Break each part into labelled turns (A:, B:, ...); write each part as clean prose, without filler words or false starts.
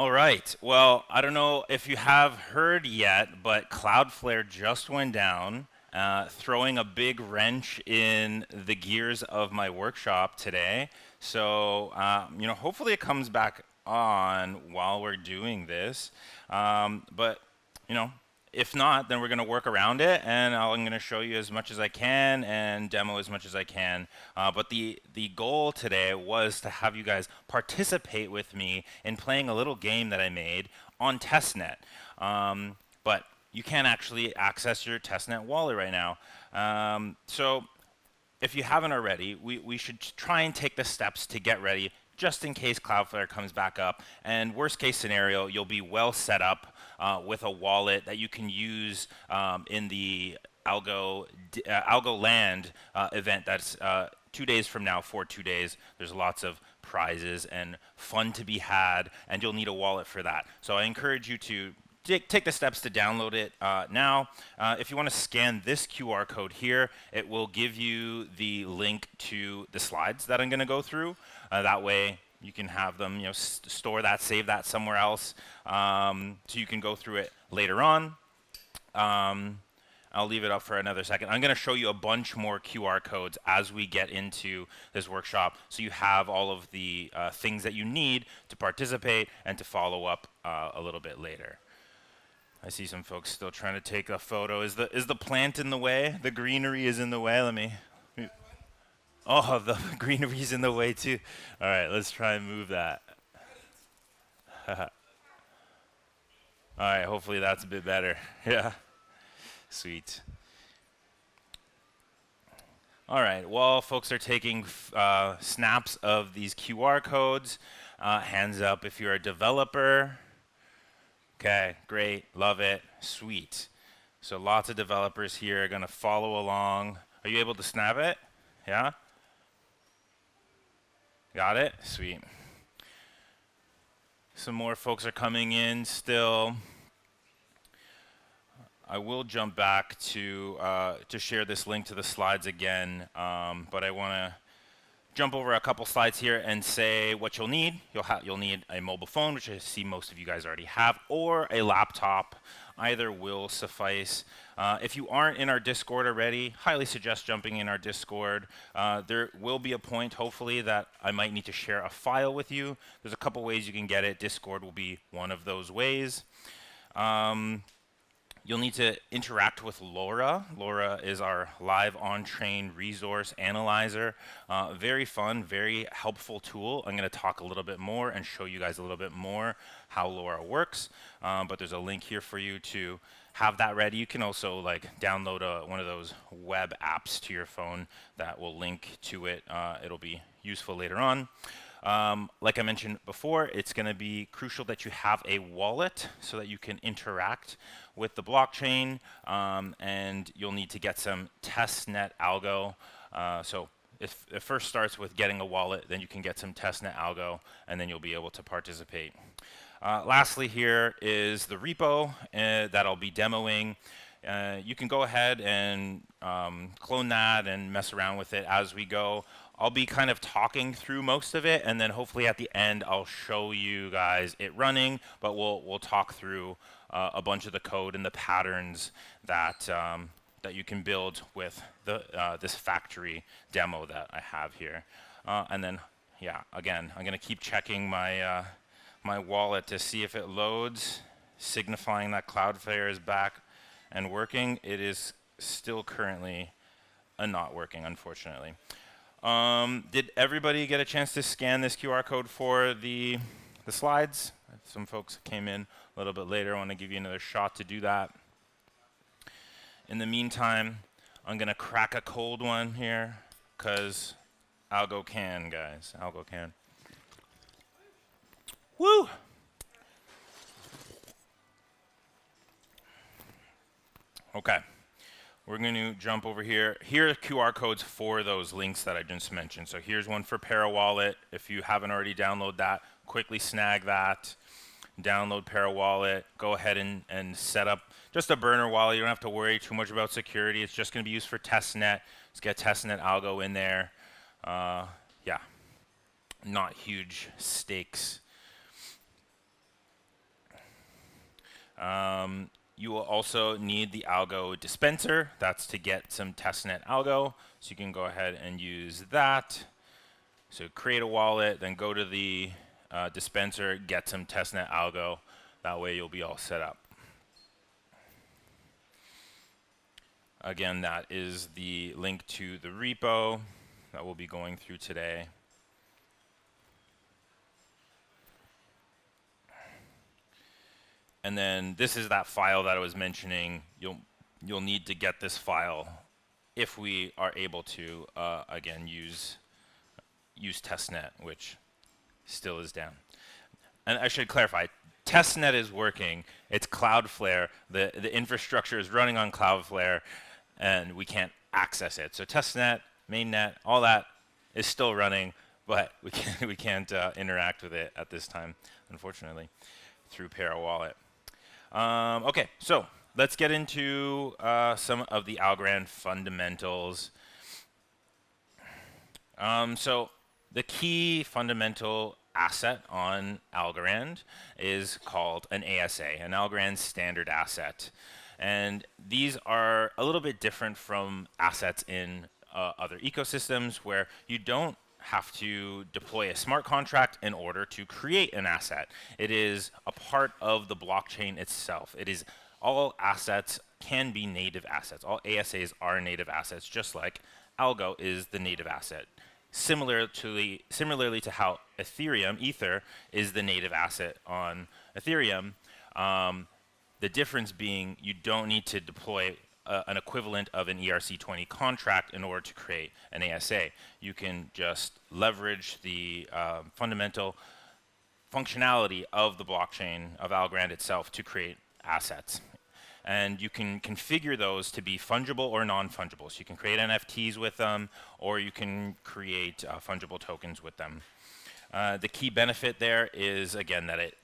A: All right. Well, I don't know if you have heard yet, but Cloudflare just went down, throwing a big wrench in the gears of my workshop today. So, hopefully it comes back on while we're doing this. But, you know, if not, then we're going to work around it, and I'm going to show you as much as I can and demo as much as I can. But the goal today was to have you guys participate with me in playing a little game that I made on testnet. But you can't actually access your testnet wallet right now. So if you haven't already, we should try and take the steps to get ready just in case Cloudflare comes back up. And worst case scenario, you'll be well set up with a wallet that you can use in the Algorand event that's 2 days from now for 2 days. There's lots of prizes and fun to be had, and you'll need a wallet for that. So I encourage you to take the steps to download it now. If you want to scan this QR code here, it will give you the link to the slides that I'm going to go through. That way you can have them, store that, save that somewhere else, so you can go through it later on. I'll leave it up for another second. I'm going to show you a bunch more QR codes as we get into this workshop, so you have all of the things that you need to participate and to follow up a little bit later. I see some folks still trying to take a photo. Is the plant in the way? The greenery is in the way. Let me. Oh, the greenery's in the way too. All right, let's try and move that. All right, hopefully that's a bit better. Yeah, sweet. All right, while folks are taking snaps of these QR codes, hands up if you're a developer. Okay, great, love it, sweet. So lots of developers here are going to follow along. Are you able to snap it? Yeah? Got it? Sweet. Some more folks are coming in still. I will jump back to share this link to the slides again, but I want to jump over a couple slides here and say what you'll need. You'll need a mobile phone, which I see most of you guys already have, or a laptop. Either will suffice. If you aren't in our Discord already, highly suggest jumping in our Discord. There will be a point, hopefully, that I might need to share a file with you. There's a couple ways you can get it. Discord will be one of those ways. You'll need to interact with Laura. Laura is our live on-chain resource analyzer. Very fun, very helpful tool. I'm going to talk a little bit more and show you guys a little bit more how Laura works. But there's a link here for you to have that ready. You can also download one of those web apps to your phone that will link to it. It'll be useful later on. Like I mentioned before, it's going to be crucial that you have a wallet so that you can interact with the blockchain, and you'll need to get some testnet algo. So it first starts with getting a wallet, then you can get some testnet algo, and then you'll be able to participate. Lastly here is the repo that I'll be demoing. You can go ahead and clone that and mess around with it as we go. I'll be kind of talking through most of it, and then hopefully at the end I'll show you guys it running, but we'll talk through a bunch of the code and the patterns that that you can build with this factory demo that I have here. And then, yeah, again, I'm going to keep checking my my wallet to see if it loads, signifying that Cloudflare is back and working. It is still currently not working, unfortunately. Did everybody get a chance to scan this QR code for the slides? Some folks came in a little bit later. I want to give you another shot to do that. In the meantime, I'm going to crack a cold one here because Algo can, guys. Algo can. Woo! Okay. We're going to jump over here. Here are QR codes for those links that I just mentioned. So here's one for ParaWallet. If you haven't already downloaded that, quickly snag that. Download ParaWallet. Go ahead and set up just a burner wallet. You don't have to worry too much about security. It's just going to be used for testnet. Let's get testnet algo in there. Yeah, not huge stakes. You will also need the algo dispenser. That's to get some testnet algo. So you can go ahead and use that. So create a wallet, then go to the dispenser, get some testnet algo. That way you'll be all set up. Again, that is the link to the repo that we'll be going through today. And then this is that file that I was mentioning. You'll need to get this file if we are able to again use testnet, which still is down. And I should clarify, testnet is working. It's Cloudflare. The infrastructure is running on Cloudflare, and we can't access it. So testnet, mainnet, all that is still running, but we can't interact with it at this time, unfortunately, through Parawallet. Okay, so let's get into some of the Algorand fundamentals. So the key fundamental asset on Algorand is called an ASA, an Algorand standard asset. And these are a little bit different from assets in other ecosystems where you don't have to deploy a smart contract in order to create an asset. It is a part of the blockchain itself. It is all assets can be native assets. All ASAs are native assets, just like Algo is the native asset. Similarly to how Ether is the native asset on Ethereum, the difference being you don't need to deploy an equivalent of an ERC20 contract in order to create an ASA. You can just leverage the fundamental functionality of the blockchain of Algorand itself to create assets. And you can configure those to be fungible or non-fungible. So you can create NFTs with them, or you can create fungible tokens with them. The key benefit there is, again, that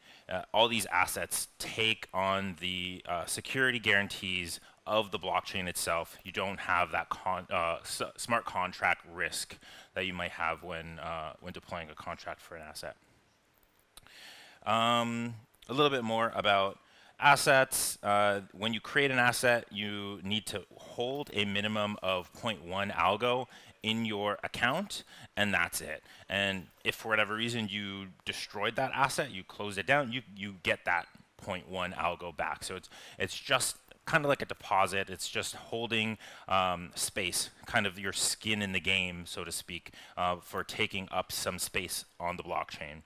A: all these assets take on the security guarantees of the blockchain itself. You don't have that smart contract risk that you might have when deploying a contract for an asset. A little bit more about assets. When you create an asset, you need to hold a minimum of 0.1 algo in your account, and that's it. And if for whatever reason you destroyed that asset, you closed it down, you get that 0.1 algo back. So it's just kind of like a deposit. It's just holding space, kind of your skin in the game, so to speak, for taking up some space on the blockchain.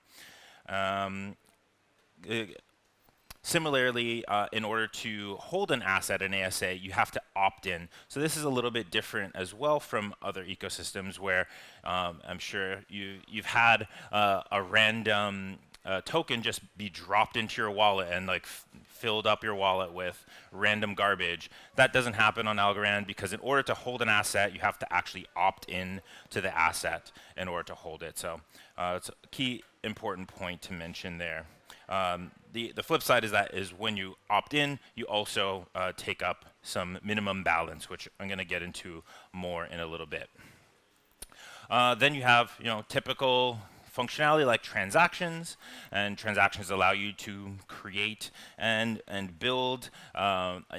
A: Similarly, in order to hold an asset, an ASA, you have to opt in. So this is a little bit different as well from other ecosystems where I'm sure you've had a random token just be dropped into your wallet and like filled up your wallet with random garbage. That doesn't happen on Algorand because in order to hold an asset, you have to actually opt in to the asset in order to hold it. So it's a key important point to mention there. The flip side is when you opt in, you also take up some minimum balance, which I'm going to get into more in a little bit. Then you have typical functionality like transactions, and transactions allow you to create and build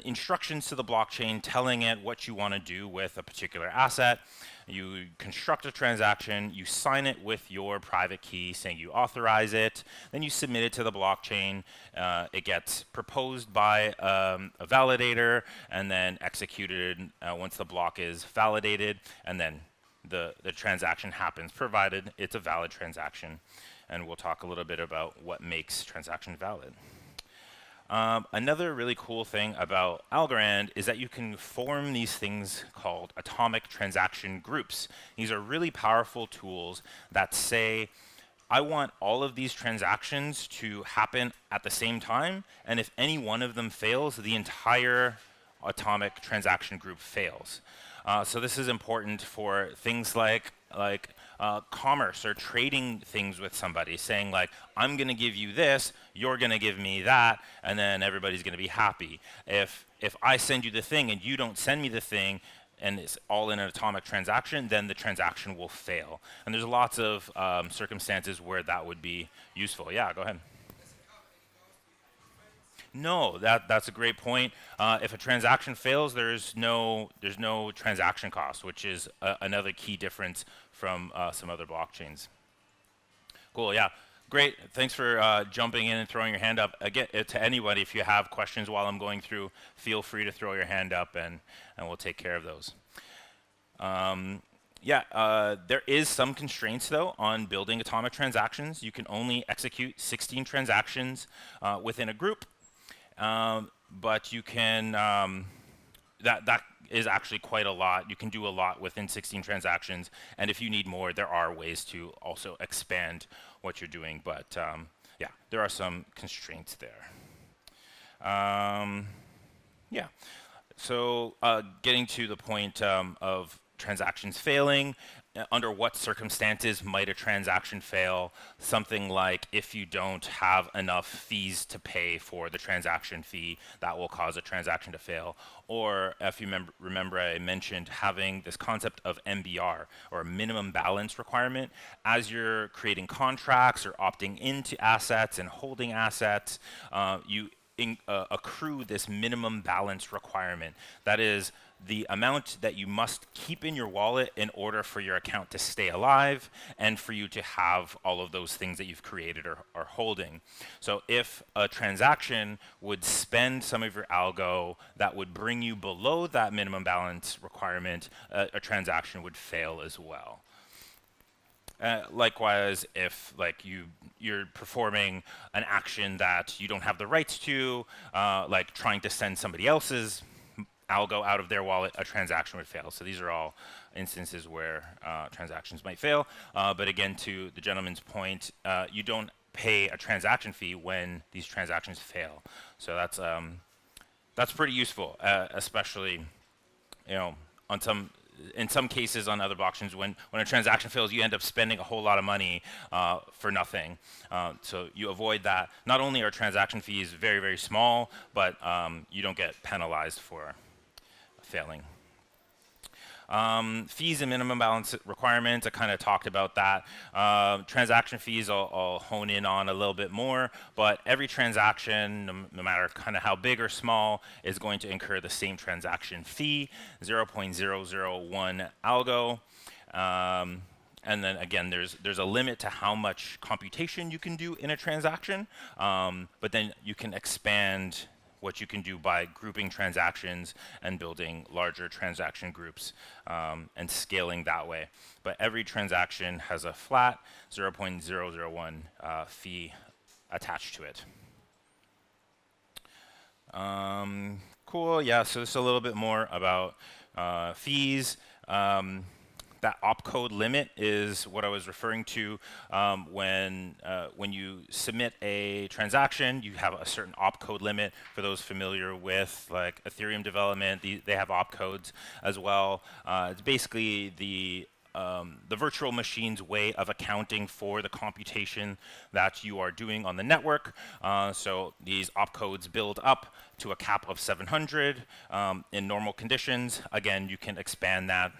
A: instructions to the blockchain telling it what you want to do with a particular asset. You construct a transaction, you sign it with your private key saying you authorize it, then you submit it to the blockchain. It gets proposed by a validator and then executed once the block is validated, and then the transaction happens, provided it's a valid transaction. And we'll talk a little bit about what makes transaction valid. Another really cool thing about Algorand is that you can form these things called atomic transaction groups. These are really powerful tools that say, I want all of these transactions to happen at the same time, and if any one of them fails, the entire atomic transaction group fails. So this is important for things like commerce or trading things with somebody, saying like, I'm going to give you this, you're going to give me that, and then everybody's going to be happy. If I send you the thing and you don't send me the thing, and it's all in an atomic transaction, then the transaction will fail. And there's lots of circumstances where that would be useful. Yeah, go ahead. No, that's a great point. If a transaction fails, there's no transaction cost, which is another key difference from some other blockchains. Cool. Yeah. Great. Thanks for jumping in and throwing your hand up. Again, to anybody, if you have questions while I'm going through, feel free to throw your hand up, and we'll take care of those. There is some constraints though on building atomic transactions. You can only execute 16 transactions within a group, but you can that is actually quite a lot. You can do a lot within 16 transactions, and if you need more, there are ways to also expand what you're doing. But yeah, there are some constraints there. Yeah. So getting to the point of transactions failing, under what circumstances might a transaction fail? Something like if you don't have enough fees to pay for the transaction fee, that will cause a transaction to fail. Or if you remember I mentioned having this concept of MBR, or minimum balance requirement. As you're creating contracts or opting into assets and holding assets, you accrue this minimum balance requirement. That is the amount that you must keep in your wallet in order for your account to stay alive and for you to have all of those things that you've created or are holding. So if a transaction would spend some of your algo that would bring you below that minimum balance requirement, a transaction would fail as well. Likewise, if you're performing an action that you don't have the rights to, like trying to send somebody else's algo out of their wallet, a transaction would fail. So these are all instances where transactions might fail. But again, to the gentleman's point, you don't pay a transaction fee when these transactions fail. So that's pretty useful, especially in some cases on other blockchains, when a transaction fails, you end up spending a whole lot of money for nothing. So you avoid that. Not only are transaction fees very, very small, but you don't get penalized for failing. Fees and minimum balance requirements, I kind of talked about that. Transaction fees I'll hone in on a little bit more, but every transaction, no matter kind of how big or small, is going to incur the same transaction fee, 0.001 algo. And then again, there's a limit to how much computation you can do in a transaction, but then you can expand what you can do by grouping transactions and building larger transaction groups and scaling that way. But every transaction has a flat 0.001 fee attached to it. Cool, yeah, so this is a little bit more about fees. That opcode limit is what I was referring to when you submit a transaction. You have a certain opcode limit. For those familiar with like Ethereum development, they have opcodes as well. It's basically the virtual machine's way of accounting for the computation that you are doing on the network. So these opcodes build up to a cap of 700 in normal conditions. Again, you can expand that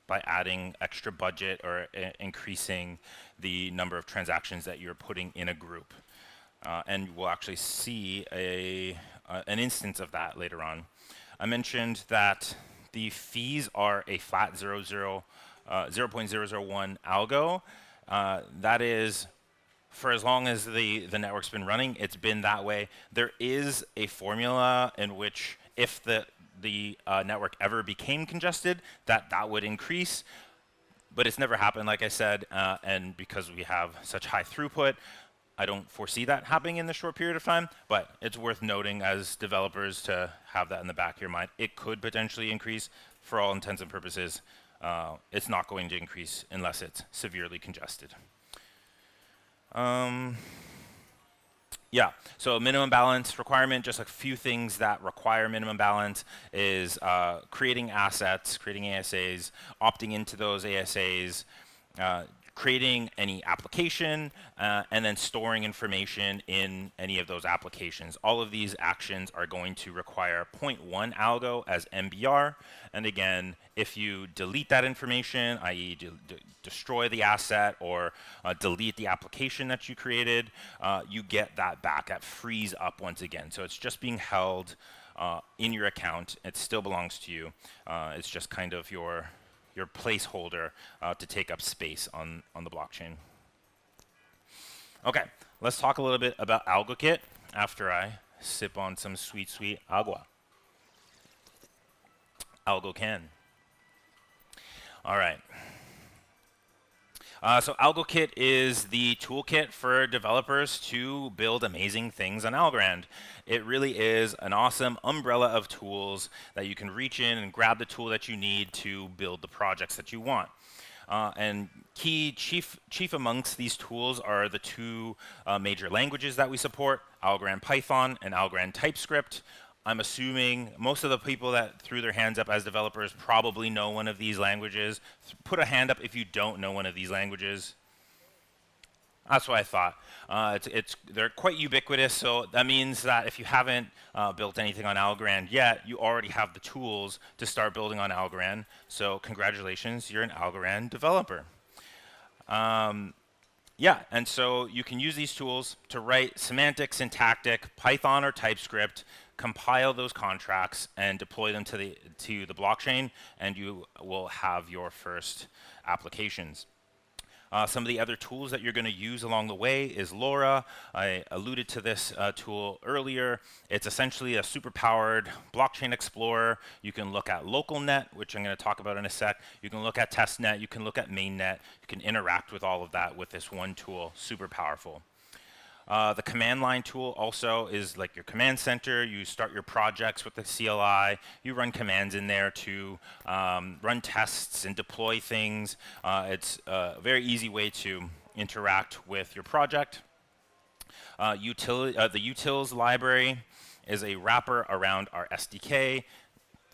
A: by adding extra budget or increasing the number of transactions that you're putting in a group. And we'll actually see an instance of that later on. I mentioned that the fees are a flat 0.001 algo. That is, for as long as the network's been running, it's been that way. There is a formula in which if the network ever became congested, that would increase, but it's never happened, like I said, and because we have such high throughput, I don't foresee that happening in the short period of time, but it's worth noting as developers to have that in the back of your mind. It could potentially increase. For all intents and purposes, it's not going to increase unless it's severely congested. Yeah, so minimum balance requirement, just a few things that require minimum balance is creating assets, creating ASAs, opting into those ASAs, creating any application, and then storing information in any of those applications. All of these actions are going to require 0.1 algo as MBR. And again, if you delete that information, i.e. destroy the asset or delete the application that you created, you get that back. That frees up once again. So it's just being held in your account. It still belongs to you. It's just kind of your placeholder to take up space on the blockchain. Okay, let's talk a little bit about AlgoKit after I sip on some sweet, sweet agua. AlgoCan. All right. So AlgoKit is the toolkit for developers to build amazing things on Algorand. It really is an awesome umbrella of tools that you can reach in and grab the tool that you need to build the projects that you want. And chief amongst these tools are the two major languages that we support, Algorand Python and Algorand TypeScript. I'm assuming most of the people that threw their hands up as developers probably know one of these languages. Put a hand up if you don't know one of these languages. That's what I thought. They're quite ubiquitous, so that means that if you haven't built anything on Algorand yet, you already have the tools to start building on Algorand. So congratulations, you're an Algorand developer. Yeah, and so you can use these tools to write semantic, syntactic, Python or TypeScript, compile those contracts, and deploy them to the blockchain, and you will have your first applications. Some of the other tools that you're going to use along the way is LoRa. I alluded to this tool earlier. It's essentially a super-powered blockchain explorer. You can look at LocalNet, which I'm going to talk about in a sec. You can look at testnet. You can look at mainnet. You can interact with all of that with this one tool. Super powerful. The command line tool also is like your command center. You start your projects with the CLI. You run commands in there to run tests and deploy things. It's a very easy way to interact with your project. The utils library is a wrapper around our SDK.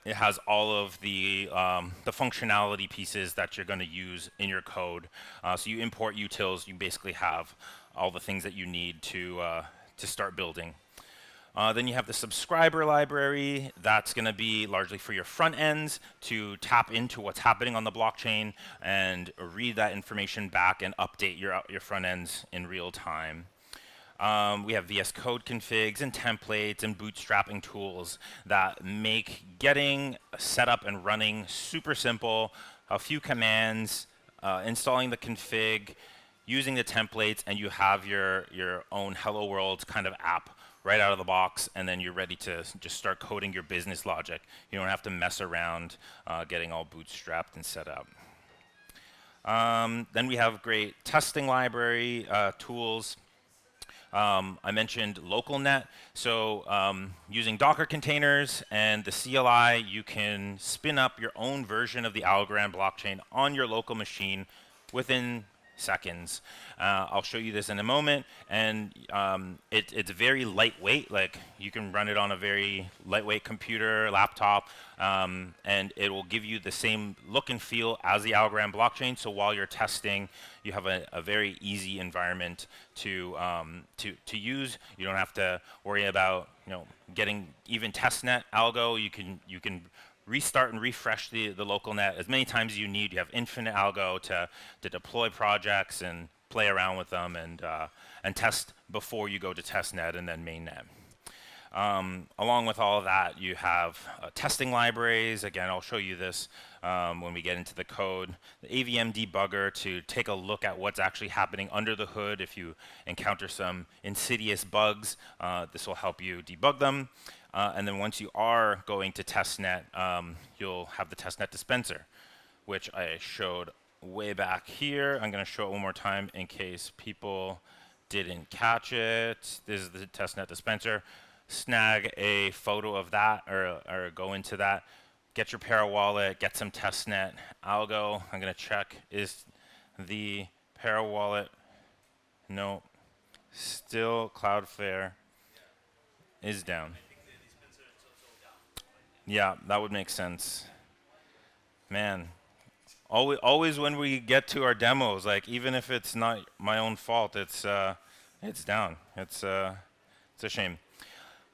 A: It has all of the functionality pieces that you're going to use in your code. So you import utils, you basically have all the things that you need to start building. Then you have the subscriber library. That's going to be largely for your front ends to tap into what's happening on the blockchain and read that information back and update your front ends in real time. We have VS Code configs and templates and bootstrapping tools that make getting set up and running super simple. A few commands, installing the config, using the templates, and you have your own Hello World kind of app right out of the box, and then you're ready to just start coding your business logic. You don't have to mess around getting all bootstrapped and set up. Then we have great testing library tools. I mentioned LocalNet. So using Docker containers and the CLI, you can spin up your own version of the Algorand blockchain on your local machine within seconds. I'll show you this in a moment, and it's very lightweight. Like, you can run it on a very lightweight computer, laptop, and it will give you the same look and feel as the Algorand blockchain. So while you're testing, you have a very easy environment to use. You don't have to worry about getting even testnet algo. You can restart and refresh the local net as many times as you need. You have infinite algo to deploy projects and play around with them and test before you go to testnet and then mainnet. Along with all of that, you have testing libraries. Again, I'll show you this when we get into the code. The AVM debugger to take a look at what's actually happening under the hood. If you encounter some insidious bugs, this will help you debug them. And then once you are going to testnet, you'll have the testnet dispenser, which I showed way back here. I'm going to show it one more time in case people didn't catch it. This is the testnet dispenser. Snag a photo of that or go into that. Get your Para wallet, get some testnet algo. I'm going to check, is the Para wallet, no, still Cloudflare is down. Yeah, that would make sense. Man, Always when we get to our demos, like even if it's not my own fault, it's down. It's a shame.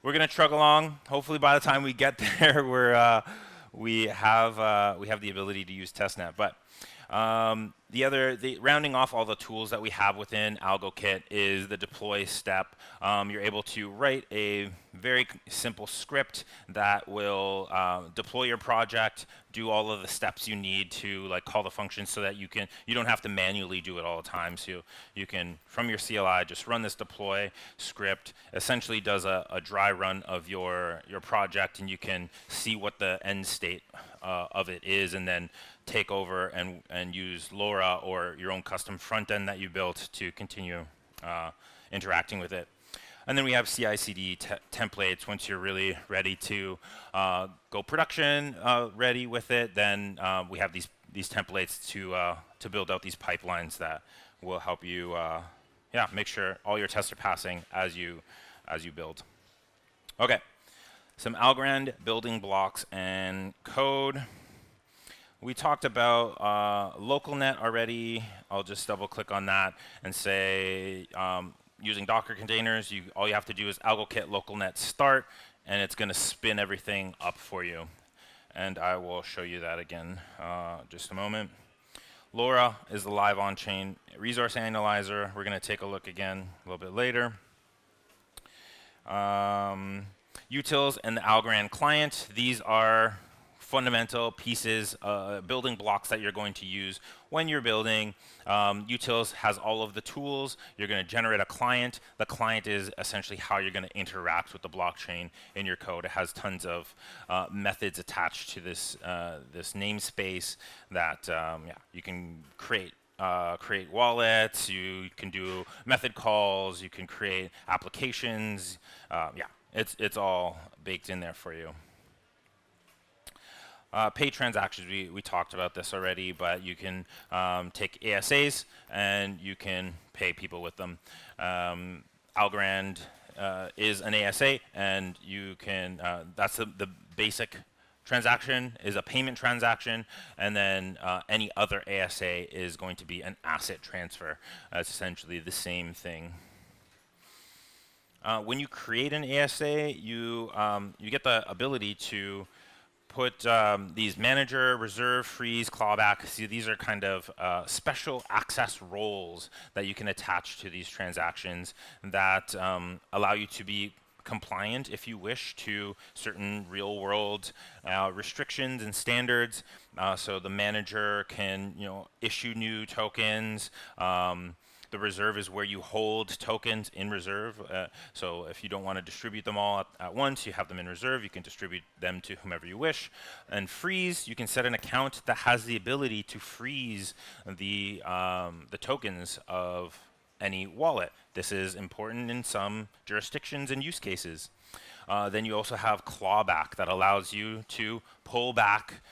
A: We're gonna trug along. Hopefully, by the time we get there, we have the ability to use testnet. But the rounding off all the tools that we have within AlgoKit is the deploy step. You're able to write a very simple script that will deploy your project, do all of the steps you need to like call the function, so that you don't have to manually do it all the time. So you can from your CLI just run this deploy script. Essentially does a dry run of your project, and you can see what the end state of it is, and then take over and use LoRa or your own custom front end that you built to continue interacting with it. And then we have CI/CD templates. Once you're really ready to go production ready with it, then we have these templates to build out these pipelines that will help you make sure all your tests are passing as you build. Okay, some Algorand building blocks and code. We talked about LocalNet already. I'll just double click on that and say using Docker containers, all you have to do is AlgoKit LocalNet start, and it's going to spin everything up for you. And I will show you that again just a moment. LoRa is the live on-chain resource analyzer. We're going to take a look again a little bit later. Utils and the Algorand client. These are fundamental pieces, building blocks that you're going to use when you're building. Utils has all of the tools. You're going to generate a client. The client is essentially how you're going to interact with the blockchain in your code. It has tons of methods attached to this namespace that you can create wallets. You can do method calls. You can create applications. It's all baked in there for you. Pay transactions, we talked about this already, but you can take ASAs and you can pay people with them. Algorand is an ASA, and you can, that's the basic transaction is a payment transaction, and then any other ASA is going to be an asset transfer. It's essentially the same thing. When you create an ASA, you get the ability to put these manager, reserve, freeze, clawback. See, these are kind of special access roles that you can attach to these transactions that allow you to be compliant, if you wish, to certain real-world restrictions and standards. So the manager can, issue new tokens. The reserve is where you hold tokens in reserve. So if you don't want to distribute them all at once, you have them in reserve. You can distribute them to whomever you wish. And freeze, you can set an account that has the ability to freeze the tokens of any wallet. This is important in some jurisdictions and use cases. Then you also have clawback that allows you to pull back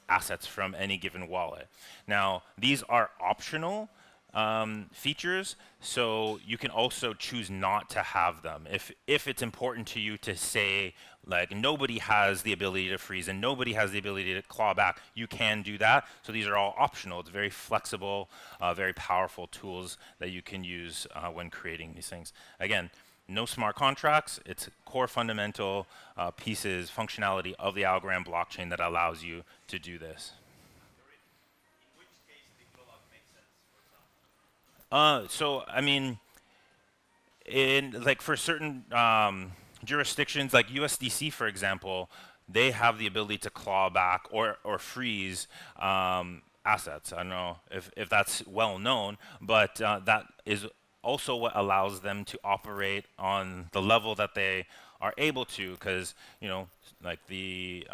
A: assets from any given wallet. Now, these are optional features, so you can also choose not to have them. If it's important to you to say, like, nobody has the ability to freeze and nobody has the ability to claw back, you can do that. So these are all optional. It's very flexible, very powerful tools that you can use when creating these things. Again, no smart contracts. It's core fundamental pieces, functionality of the Algorand blockchain that allows you to do this. So I mean, for certain jurisdictions like USDC, for example, they have the ability to claw back or freeze assets. I don't know if that's well known, but that is also what allows them to operate on the level that they are able to, because like the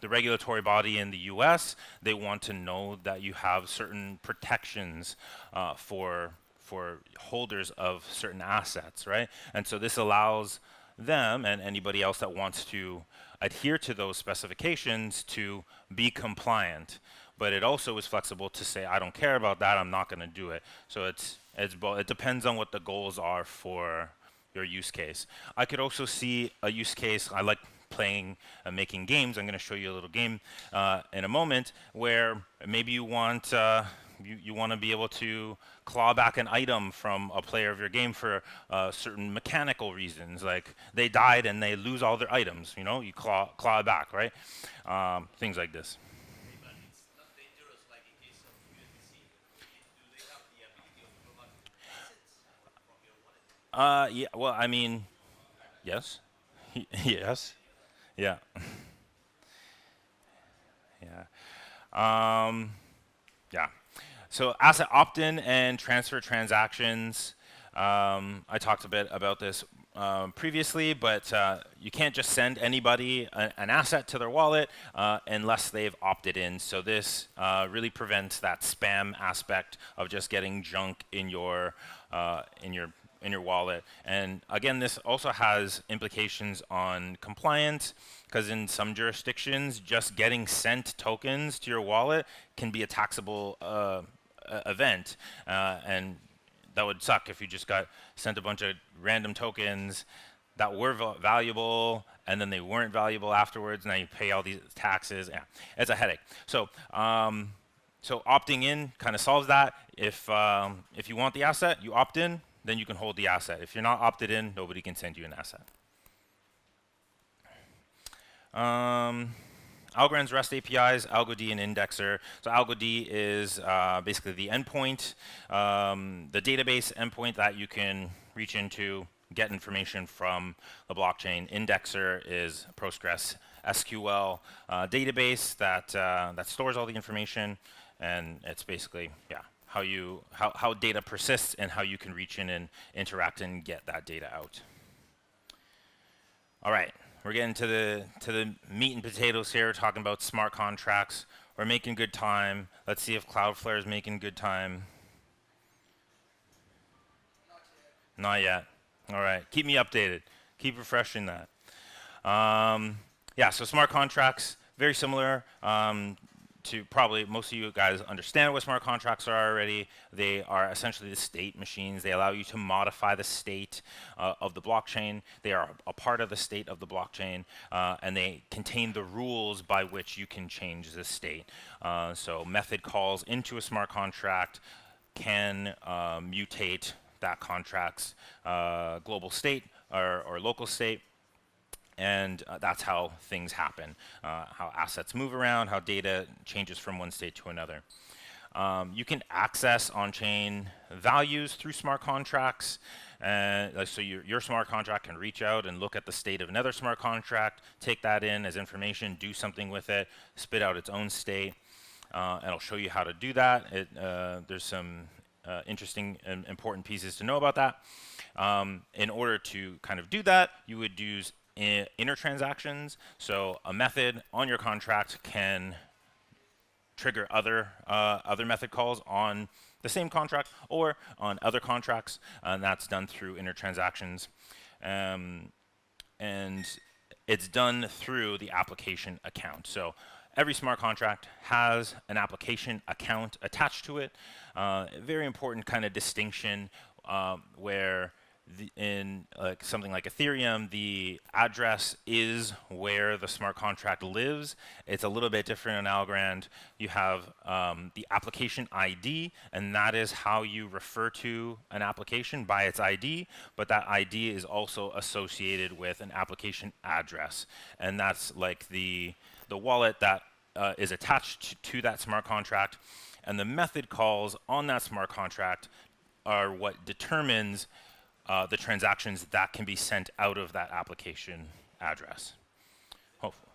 A: regulatory body in the US, they want to know that you have certain protections for holders of certain assets, right? And so this allows them and anybody else that wants to adhere to those specifications to be compliant. But it also is flexible to say, I don't care about that, I'm not going to do it. So it depends on what the goals are for your use case. I could also see a use case, I like playing, making games. I'm going to show you a little game in a moment where maybe you want you want to be able to claw back an item from a player of your game for certain mechanical reasons, like they died and they lose all their items. You know, you claw it back, right? Things like this.
B: But it's not dangerous like in case of USDC. Do they have the ability of claw back assets from your wallet?
A: Yeah. Well, I mean, yes, yes, yeah, yeah. Yeah. So asset opt-in and transfer transactions. I talked a bit about this previously, but you can't just send anybody an asset to their wallet unless they've opted in. So this really prevents that spam aspect of just getting junk in your in your wallet. And again, this also has implications on compliance, because in some jurisdictions, just getting sent tokens to your wallet can be a taxable event, and that would suck if you just got sent a bunch of random tokens that were valuable and then they weren't valuable afterwards. Now you pay all these taxes. Yeah, it's a headache. So so opting in kind of solves that. If you want the asset, you opt in, then you can hold the asset. If you're not opted in, nobody can send you an asset. Algorand's REST APIs, AlgoD and Indexer. So AlgoD is basically the endpoint, the database endpoint that you can reach into, get information from the blockchain. Indexer is Postgres SQL database that that stores all the information, and it's basically how data persists and how you can reach in and interact and get that data out. All right, we're getting to the meat and potatoes here. We're talking about smart contracts. We're making good time. Let's see if Cloudflare is making good time. Not yet. All right, keep me updated. Keep refreshing that. Yeah, so smart contracts, very similar to probably most of you guys understand what smart contracts are already. They are essentially the state machines. They allow you to modify the state of the blockchain. They are a part of the state of the blockchain, and they contain the rules by which you can change the state. So method calls into a smart contract can mutate that contract's global state or local state. And that's how things happen, how assets move around, how data changes from one state to another. You can access on-chain values through smart contracts. So your smart contract can reach out and look at the state of another smart contract, take that in as information, do something with it, spit out its own state. And I'll show you how to do that. There's some interesting and important pieces to know about that. In order to kind of do that, you would use inner transactions. So a method on your contract can trigger other method calls on the same contract or on other contracts, and that's done through inner transactions. And it's done through the application account. So every smart contract has an application account attached to it. Very important kind of distinction where in something like Ethereum, the address is where the smart contract lives. It's a little bit different in Algorand. You have the application ID, and that is how you refer to an application by its ID, but that ID is also associated with an application address, and that's like the wallet that is attached to that smart contract, and the method calls on that smart contract are what determines the transactions that can be sent out of that application address. Hopefully.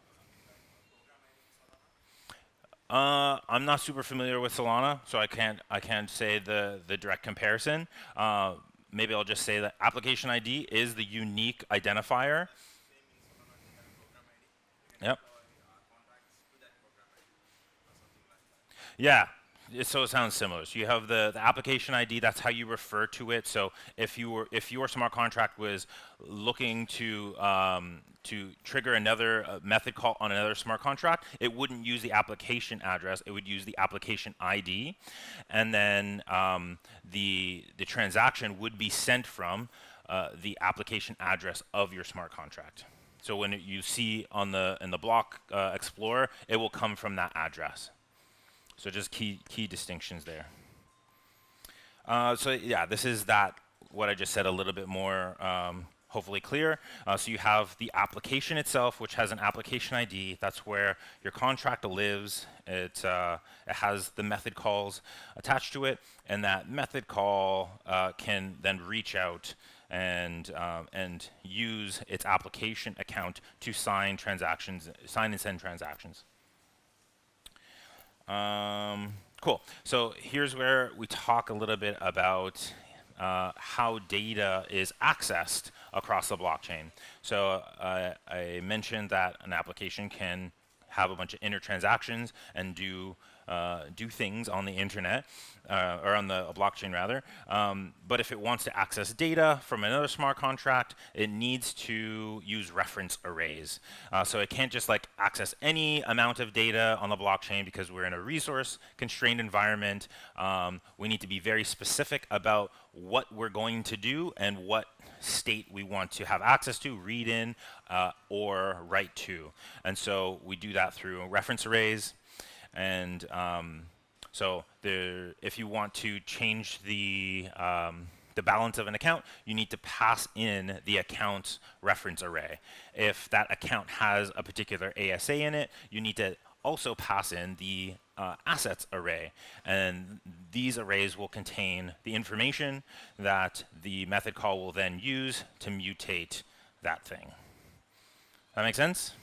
A: I'm not super familiar with Solana, so I can't say the direct comparison. Maybe I'll just say that application ID is the unique identifier. Yep. Yeah. So it sounds similar. So you have the application ID. That's how you refer to it. So if your smart contract was looking to trigger another method call on another smart contract, it wouldn't use the application address. It would use the application ID, and then the transaction would be sent from the application address of your smart contract. So when you see on in the block explorer, it will come from that address. So just key distinctions there. So yeah, this is what I just said a little bit more hopefully clear. So you have the application itself, which has an application ID. That's where your contract lives. It has the method calls attached to it, and that method call can then reach out and use its application account to sign and send transactions. Cool. So here's where we talk a little bit about how data is accessed across the blockchain. So I mentioned that an application can have a bunch of inner transactions and do things on the internet or on the blockchain rather. But if it wants to access data from another smart contract, it needs to use reference arrays. So it can't just like access any amount of data on the blockchain because we're in a resource constrained environment. We need to be very specific about what we're going to do and what state we want to have access to, read in, or write to. And so we do that through reference arrays. And so if you want to change the balance of an account, you need to pass in the account reference array. If that account has a particular ASA in it, you need to also pass in the assets array. And these arrays will contain the information that the method call will then use to mutate that thing. That make sense?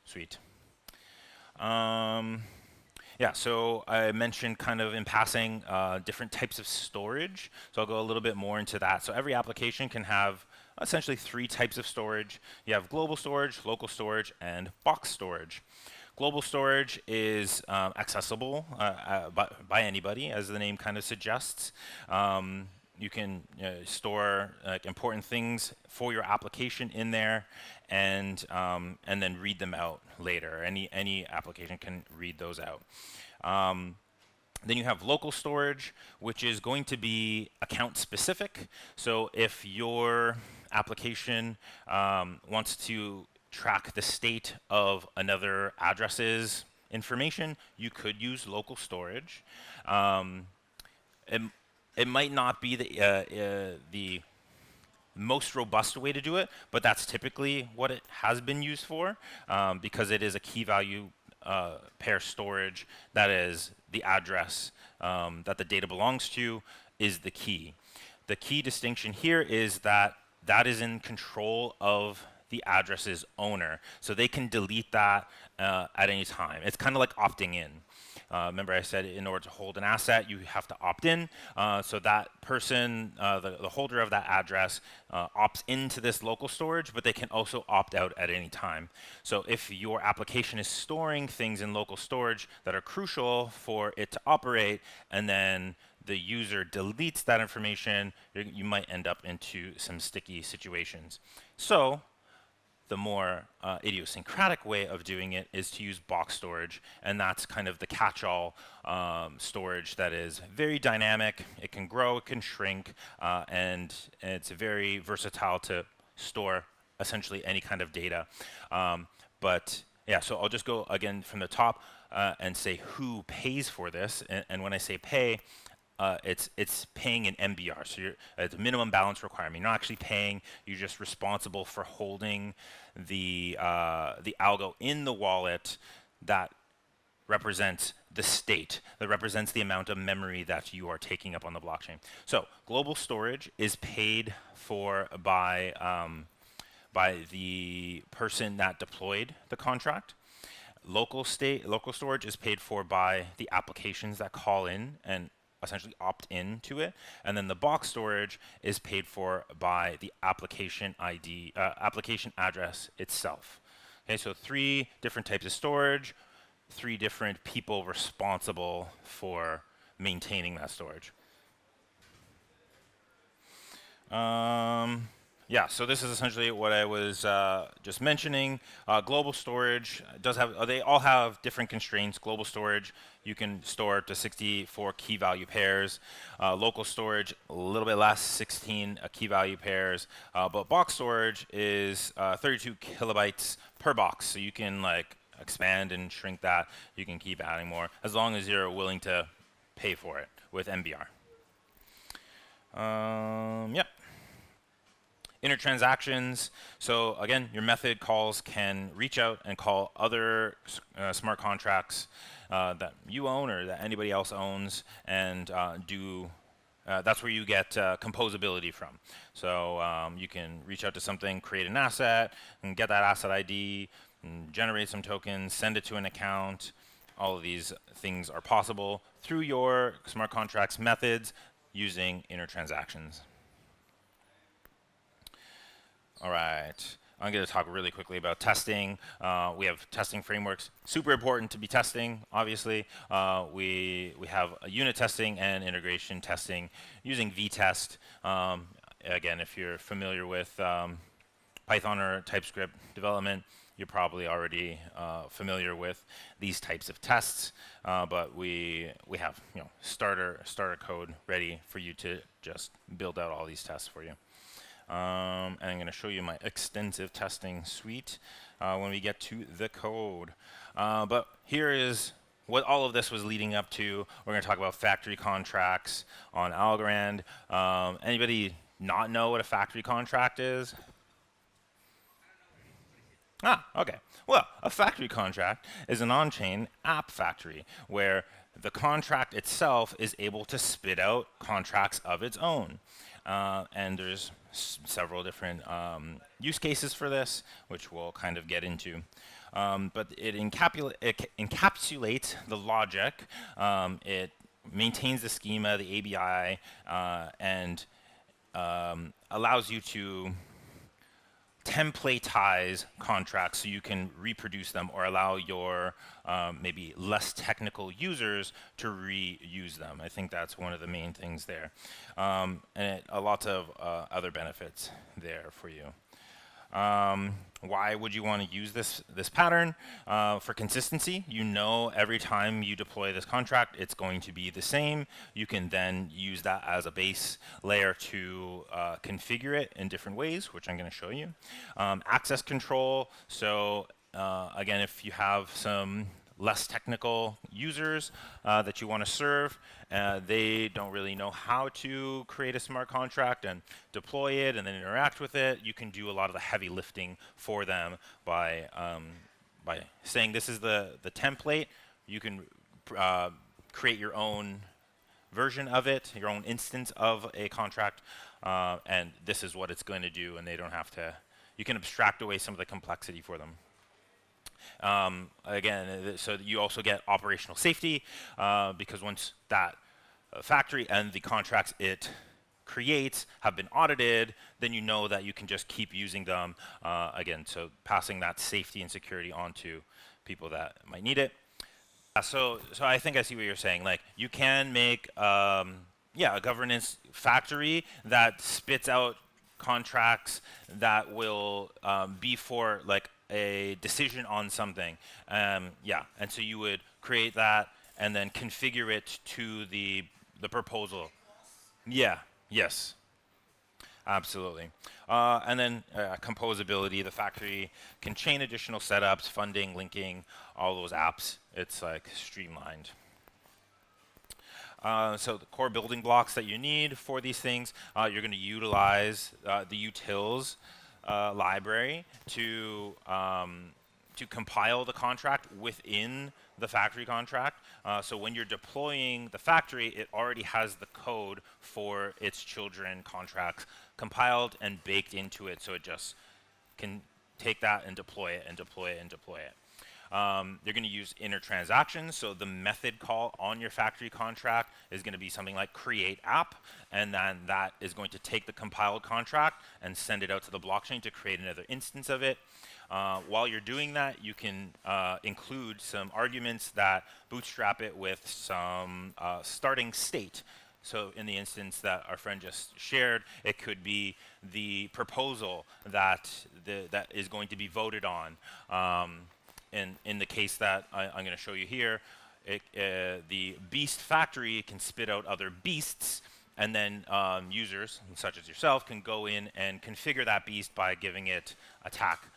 A: Sweet. Yeah, so I mentioned kind of in passing different types of storage. So I'll go a little bit more into that. So every application can have essentially 3 types of storage. You have global storage, local storage, and box storage. Global storage is accessible by anybody, as the name kind of suggests. You can store important things for your application in there, and then read them out later. Any application can read those out. Then you have local storage, which is going to be account specific. So if your application wants to track the state of another address's information, you could use local storage. It might not be the most robust way to do it, but that's typically what it has been used for because it is a key value pair storage. That is the address that the data belongs to is the key. The key distinction here is that is in control of the address's owner. So they can delete that at any time. It's kind of like opting in. Remember I said in order to hold an asset, you have to opt in. So that person, the holder of that address, opts into this local storage, but they can also opt out at any time. So if your application is storing things in local storage that are crucial for it to operate, and then the user deletes that information, you might end up into some sticky situations. So the more idiosyncratic way of doing it is to use box storage, and that's kind of the catch-all storage that is very dynamic. It can grow, it can shrink, and it's very versatile to store essentially any kind of data. But yeah, so I'll just go again from the top and say who pays for this. And when I say pay, it's paying an MBR, so it's a minimum balance requirement. You're not actually paying; you're just responsible for holding the algo in the wallet that represents the state, that represents the amount of memory that you are taking up on the blockchain. So global storage is paid for by the person that deployed the contract. Local storage is paid for by the applications that call in and essentially opt in to it, and then the box storage is paid for by the application ID, application address itself. Okay, so 3 different types of storage, 3 different people responsible for maintaining that storage. Yeah, Yeah, so this is essentially what I was just mentioning. Global storage does have, they all have different constraints. Global storage, you can store up to 64 key value pairs. Local storage, a little bit less, 16 key value pairs. But box storage is 32 kilobytes per box. So you can like expand and shrink that. You can keep adding more as long as you're willing to pay for it with MBR. Yep. Inner transactions. So again, your method calls can reach out and call other smart contracts that you own or that anybody else owns, and that's where you get composability from. So you can reach out to something, create an asset, and get that asset ID, and generate some tokens, send it to an account. All of these things are possible through your smart contracts methods using inner transactions. All right. I'm going to talk really quickly about testing. We have testing frameworks. Super important to be testing, obviously. We have a unit testing and integration testing using vtest. Again, if you're familiar with Python or TypeScript development, you're probably already familiar with these types of tests. But we have starter code ready for you to just build out all these tests for you. And I'm going to show you my extensive testing suite when we get to the code. But here is what all of this was leading up to. We're going to talk about factory contracts on Algorand. Anybody not know what a factory contract is? Okay. Well, a factory contract is an on-chain app factory where the contract itself is able to spit out contracts of its own. And there's several different use cases for this, which we'll kind of get into. But it encapsulates the logic. It maintains the schema, the ABI, and allows you to templatize contracts so you can reproduce them or allow your maybe less technical users to reuse them. I think that's one of the main things there. And a lot of other benefits there for you. Why would you want to use this pattern? For consistency, every time you deploy this contract, it's going to be the same. You can then use that as a base layer to configure it in different ways, which I'm going to show you. Access control. So again, if you have some less technical users that you want to serve, they don't really know how to create a smart contract and deploy it and then interact with it. You can do a lot of the heavy lifting for them by saying this is the template. You can create your own version of it, your own instance of a contract, and this is what it's going to do, and they don't have to. You can abstract away some of the complexity for them. Again, so you also get operational safety because once that factory and the contracts it creates have been audited, then you know that you can just keep using them. Again, so passing that safety and security on to people that might need it. So I think I see what you're saying. Like you can make a governance factory that spits out contracts that will be for like a decision on something. And so you would create that and then configure it to the proposal. Yeah, yes, absolutely. And then composability, the factory can chain additional setups, funding, linking, all those apps. It's like streamlined. So the core building blocks that you need for these things, you're going to utilize the utils library to compile the contract within the factory contract. So when you're deploying the factory, it already has the code for its children contracts compiled and baked into it, so it just can take that and deploy it and deploy it and deploy it. You're going to use inner transactions, so the method call on your factory contract is going to be something like create app, and then that is going to take the compiled contract and send it out to the blockchain to create another instance of it. While you're doing that, you can include some arguments that bootstrap it with some starting state. So in the instance that our friend just shared, it could be the proposal that that is going to be voted on. In the case that I'm going to show you here, the beast factory can spit out other beasts, and then users, such as yourself, can go in and configure that beast by giving it attack,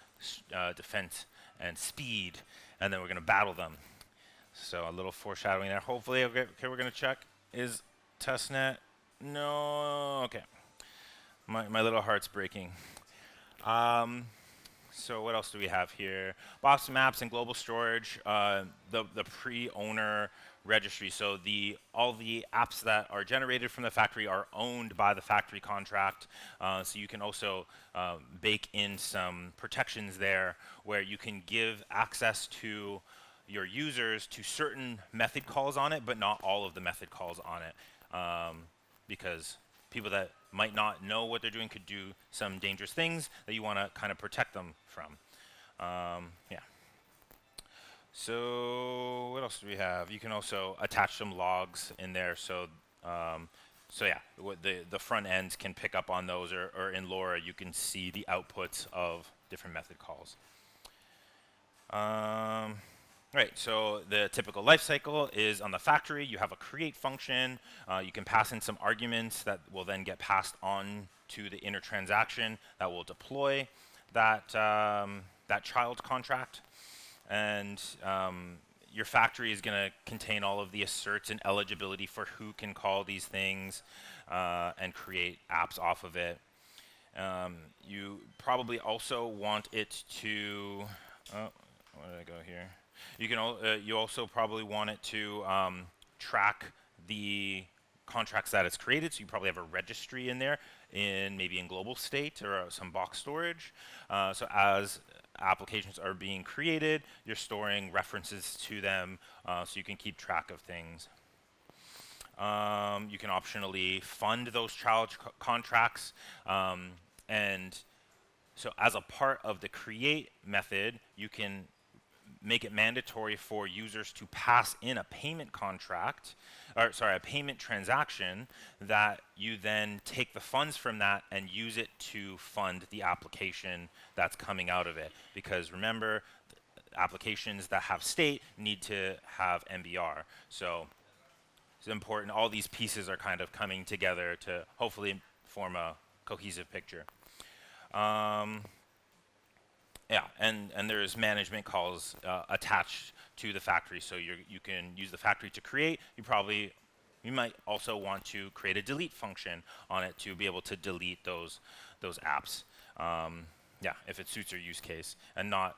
A: defense, and speed, and then we're going to battle them. So a little foreshadowing there. Hopefully, okay, we're going to check. Is testnet? No. Okay. My little heart's breaking. So what else do we have here? Box maps and global storage. The pre-owner registry. So all the apps that are generated from the factory are owned by the factory contract. So you can also bake in some protections there where you can give access to your users to certain method calls on it, but not all of the method calls on it, because people that might not know what they're doing could do some dangerous things that you want to kind of protect them from. Yeah. So what else do we have? You can also attach some logs in there. So yeah, the front ends can pick up on those, or in LoRa you can see the outputs of different method calls. Right, so the typical life cycle is on the factory. You have a create function. You can pass in some arguments that will then get passed on to the inner transaction that will deploy that child contract. And your factory is going to contain all of the asserts and eligibility for who can call these things and create apps off of it. You probably also want it to... Oh, where did I go here? You also probably want it to track the contracts that it's created. So you probably have a registry in there, maybe in global state or some box storage. So as applications are being created, you're storing references to them, so you can keep track of things. You can optionally fund those child contracts, and so as a part of the create method, you can make it mandatory for users to pass in a payment contract, or sorry, a payment transaction that you then take the funds from that and use it to fund the application that's coming out of it. Because remember, applications that have state need to have MBR. So it's important. All these pieces are kind of coming together to hopefully form a cohesive picture. Yeah, and there's management calls attached to the factory, so you can use the factory to create. You might also want to create a delete function on it to be able to delete those apps. Yeah, if it suits your use case, and not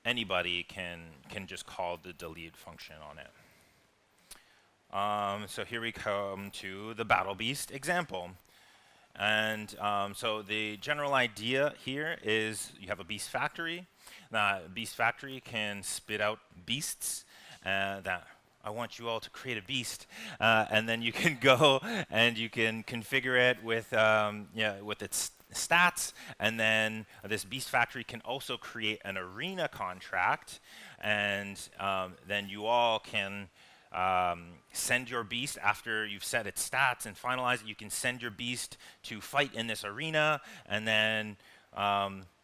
A: anybody can just call the delete function on it. So here we come to the Battle Beast example. And so the general idea here is you have a beast factory. That beast factory can spit out beasts that I want you all to create a beast, and then you can go and you can configure it with with its stats, and then this beast factory can also create an arena contract, and then you all can send your beast after you've set its stats and finalize it. You can send your beast to fight in this arena, and then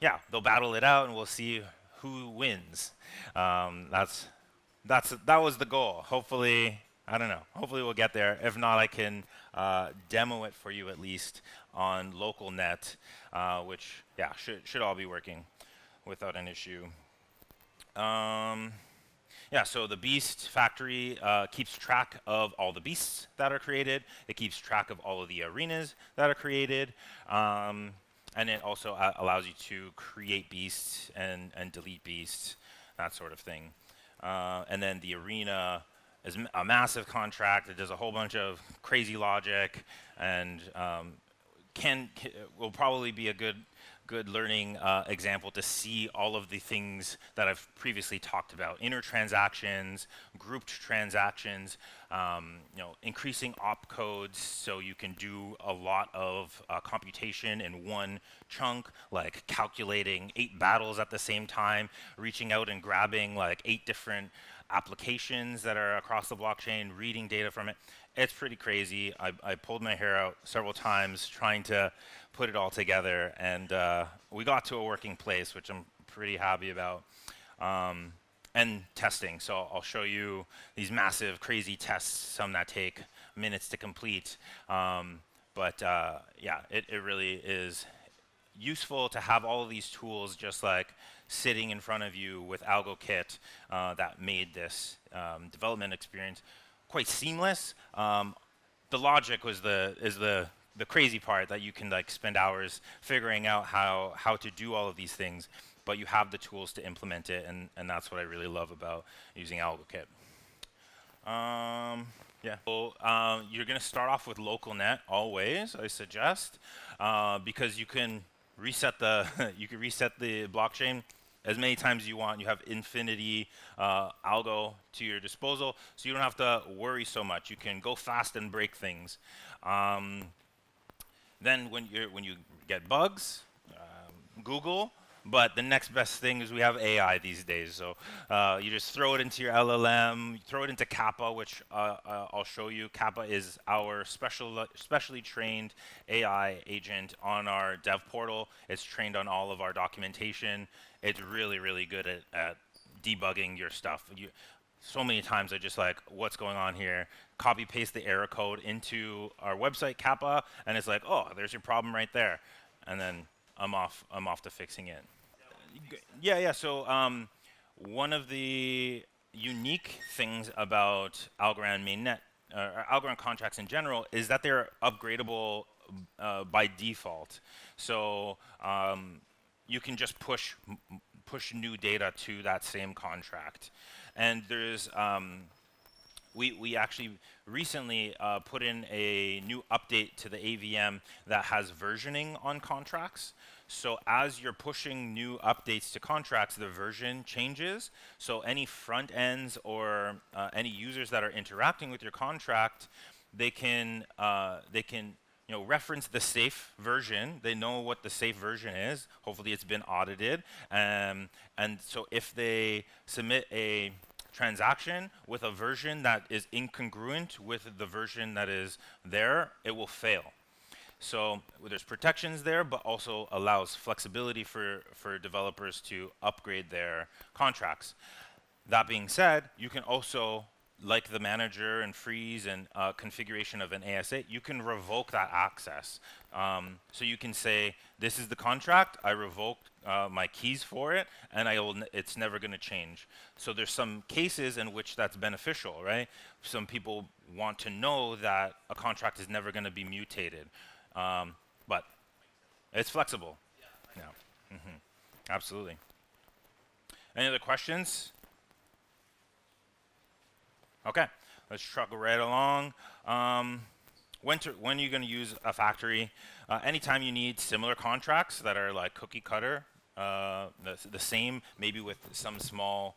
A: yeah, they'll battle it out, and we'll see who wins. That was the goal. Hopefully, I don't know. Hopefully we'll get there. If not, I can demo it for you at least on local net, which yeah should all be working without an issue. Yeah, so the beast factory keeps track of all the beasts that are created. It keeps track of all of the arenas that are created. And it also allows you to create beasts and delete beasts, that sort of thing. And then the arena is a massive contract. It does a whole bunch of crazy logic, and will probably be a good learning example to see all of the things that I've previously talked about: inner transactions, grouped transactions, increasing opcodes so you can do a lot of computation in one chunk, like calculating 8 battles at the same time, reaching out and grabbing like 8 different applications that are across the blockchain, reading data from it. It's pretty crazy. I pulled my hair out several times trying to put it all together, and we got to a working place, which I'm pretty happy about. And testing. So I'll show you these massive, crazy tests, some that take minutes to complete. Yeah, it really is useful to have all of these tools just like sitting in front of you with AlgoKit that made this development experience quite seamless. The logic is the crazy part, that you can like spend hours figuring out how to do all of these things, but you have the tools to implement it, and that's what I really love about using AlgoKit. Yeah. So, you're going to start off with local net always, I suggest, because you can reset the you can reset the blockchain as many times as you want. You have infinity algo to your disposal, so you don't have to worry so much. You can go fast and break things. Then when you get bugs, Google. But the next best thing is we have AI these days. So you just throw it into your LLM, throw it into Kappa, which I'll show you. Kappa is our specially trained AI agent on our dev portal. It's trained on all of our documentation. It's really, really good at debugging your stuff. So many times I just like, what's going on here? Copy paste the error code into our website, Kappa, and it's like, oh, there's your problem right there. And then I'm off to fixing it. Yeah. So one of the unique things about Algorand mainnet, or Algorand contracts in general, is that they're upgradable by default. So you can just push new data to that same contract. And there's we actually recently put in a new update to the AVM that has versioning on contracts. So as you're pushing new updates to contracts, the version changes. So any front ends or any users that are interacting with your contract, they can reference the safe version. They know what the safe version is. Hopefully it's been audited. And so if they submit a transaction with a version that is incongruent with the version that is there, it will fail. So there's protections there, but also allows flexibility for developers to upgrade their contracts. That being said, you can also, like the manager and freeze and configuration of an ASA, you can revoke that access. So you can say, this is the contract, I revoked my keys for it, and it's never going to change. So there's some cases in which that's beneficial, right? Some people want to know that a contract is never going to be mutated. But it's flexible. Yeah. Absolutely. Any other questions? Okay, let's truck right along. When are you going to use a factory? Anytime you need similar contracts that are like cookie cutter, the same, maybe with some small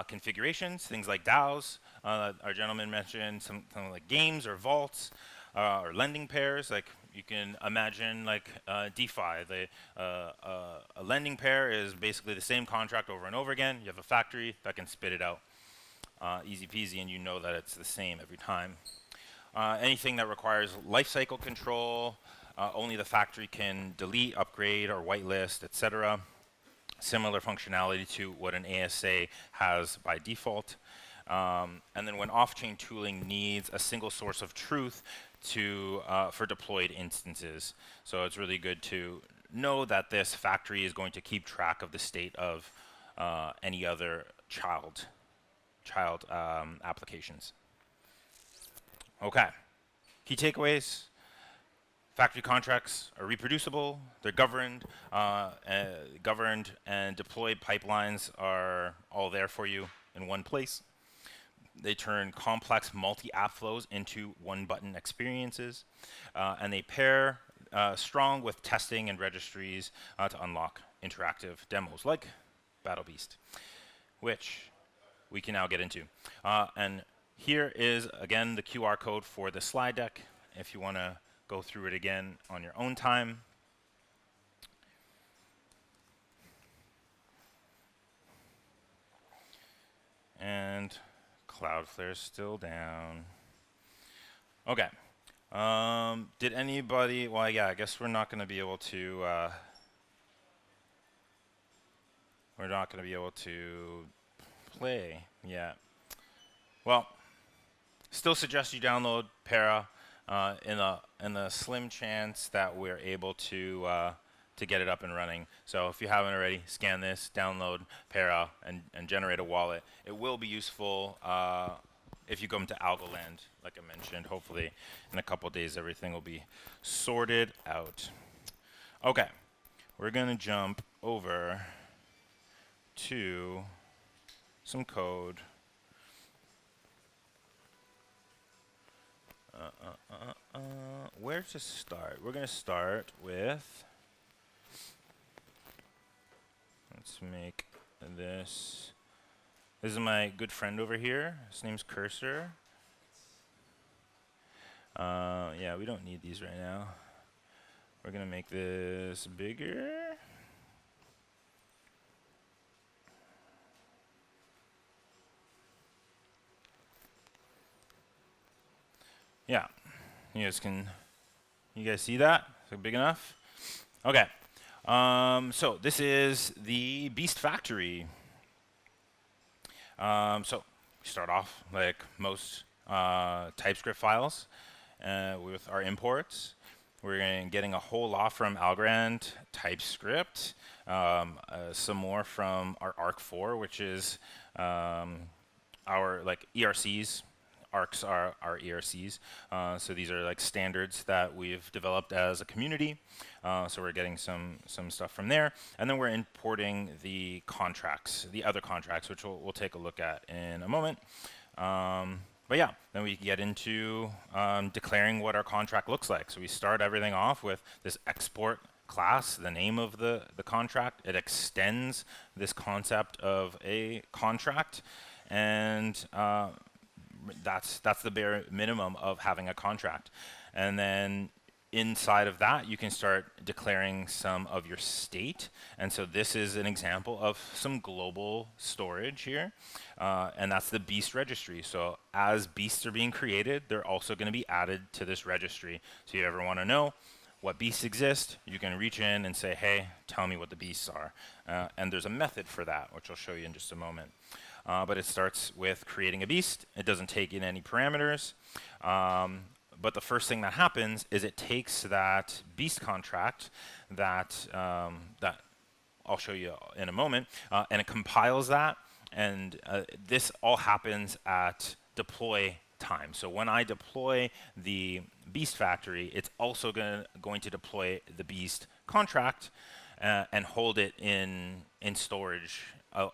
A: configurations, things like DAOs. Our gentleman mentioned something like games or vaults or lending pairs. Like you can imagine like DeFi. A lending pair is basically the same contract over and over again. You have a factory that can spit it out. Easy peasy, and you know that it's the same every time. Anything that requires lifecycle control, only the factory can delete, upgrade, or whitelist, etc. Similar functionality to what an ASA has by default. And then when off-chain tooling needs a single source of truth for deployed instances. So it's really good to know that this factory is going to keep track of the state of any other child applications. Okay, key takeaways. Factory contracts are reproducible. They're governed, and deployed pipelines are all there for you in one place. They turn complex multi-app flows into one-button experiences, and they pair strong with testing and registries to unlock interactive demos like Battle Beast, which we can now get into. And here is, again, the QR code for the slide deck if you want to go through it again on your own time. And Cloudflare's still down. Okay. Did anybody? Well, yeah. I guess we're not going to be able to. We're not going to be able to play yet. Well, still suggest you download Para in the slim chance that we're able to get it up and running. So if you haven't already, scan this, download Para, and generate a wallet. It will be useful if you come to Algorand, like I mentioned. Hopefully in a couple days everything will be sorted out. Okay, we're going to jump over to some code. Where to start? We're going to start with, let's make this. This is my good friend over here. His name's Cursor. Yeah, we don't need these right now. We're going to make this bigger. Yeah, you guys see that? Is it big enough? Okay. So this is the Beast Factory. So we start off like most TypeScript files with our imports. We're getting a whole lot from Algorand TypeScript, some more from our Arc4, which is our like ERCs. Arcs are our ERCs. So these are like standards that we've developed as a community. So we're getting some stuff from there. And then we're importing the contracts, the other contracts, which we'll take a look at in a moment. But yeah, then we get into declaring what our contract looks like. So we start everything off with this export class, the name of the contract. It extends this concept of a contract. And that's the bare minimum of having a contract. And then inside of that, you can start declaring some of your state. And so this is an example of some global storage here. And that's the beast registry. So as beasts are being created, they're also going to be added to this registry. So you ever want to know what beasts exist, you can reach in and say, hey, tell me what the beasts are. And there's a method for that, which I'll show you in just a moment. But it starts with creating a beast. It doesn't take in any parameters. But the first thing that happens is it takes that beast contract that I'll show you in a moment, and it compiles that. And this all happens at deploy time. So when I deploy the beast factory, it's also going to deploy the beast contract and hold it in storage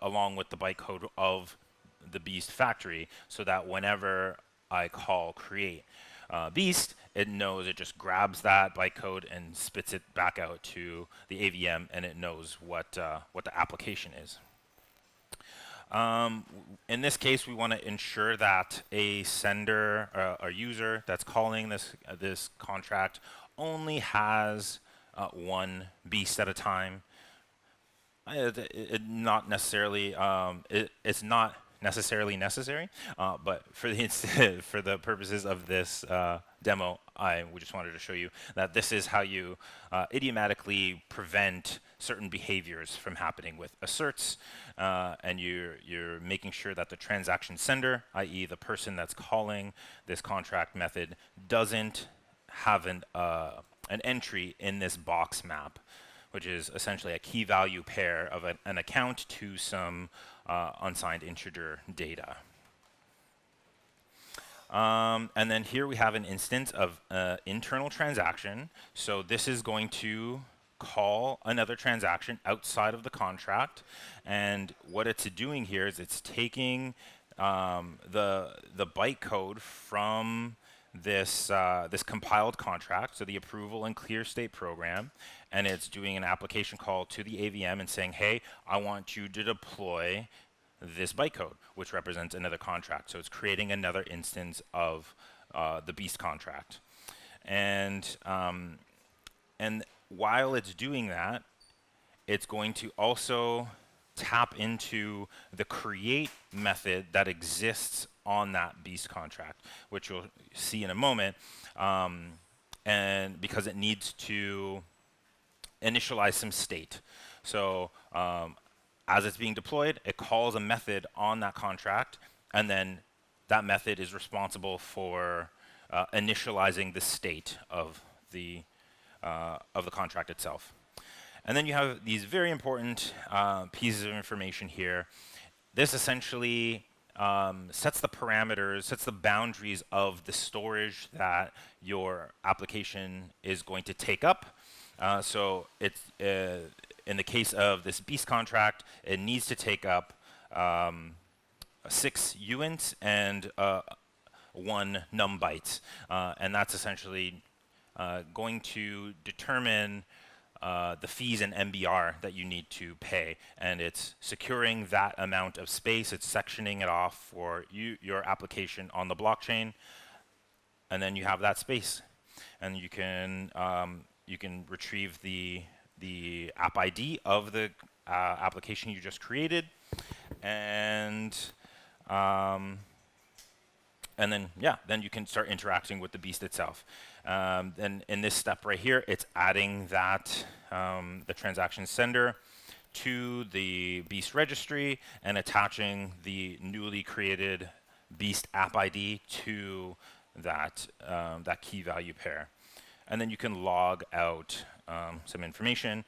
A: along with the bytecode of the beast factory, so that whenever I call create beast, it knows, it just grabs that bytecode and spits it back out to the AVM, and it knows what the application is. In this case, we want to ensure that a sender, a user that's calling this contract only has one beast at a time. Not necessarily. It's not necessarily necessary, but for the purposes of this demo, we just wanted to show you that this is how you idiomatically prevent certain behaviors from happening with asserts, and you're making sure that the transaction sender, i.e., the person that's calling this contract method, doesn't have an entry in this box map, which is essentially a key value pair of an account to some unsigned integer data. And then here we have an instance of internal transaction. So this is going to call another transaction outside of the contract. And what it's doing here is it's taking the bytecode from this compiled contract, so the approval and clear state program, and it's doing an application call to the AVM and saying, hey, I want you to deploy this bytecode, which represents another contract. So it's creating another instance of the beast contract. And while it's doing that, it's going to also tap into the create method that exists on that beast contract, which you'll see in a moment. And because it needs to initialize some state. So as it's being deployed, it calls a method on that contract, and then that method is responsible for initializing the state of the contract itself. And then you have these very important pieces of information here. This essentially sets the parameters, sets the boundaries of the storage that your application is going to take up. So it's in the case of this beast contract, it needs to take up 6 uints and 1 num bytes, and that's essentially going to determine the fees and MBR that you need to pay, and it's securing that amount of space. It's sectioning it off for your application on the blockchain, and then you have that space, and you can retrieve the app ID of the application you just created, and then then you can start interacting with the beast itself. And in this step right here, it's adding that the transaction sender to the beast registry and attaching the newly created beast app ID to that key value pair. And then you can log out some information.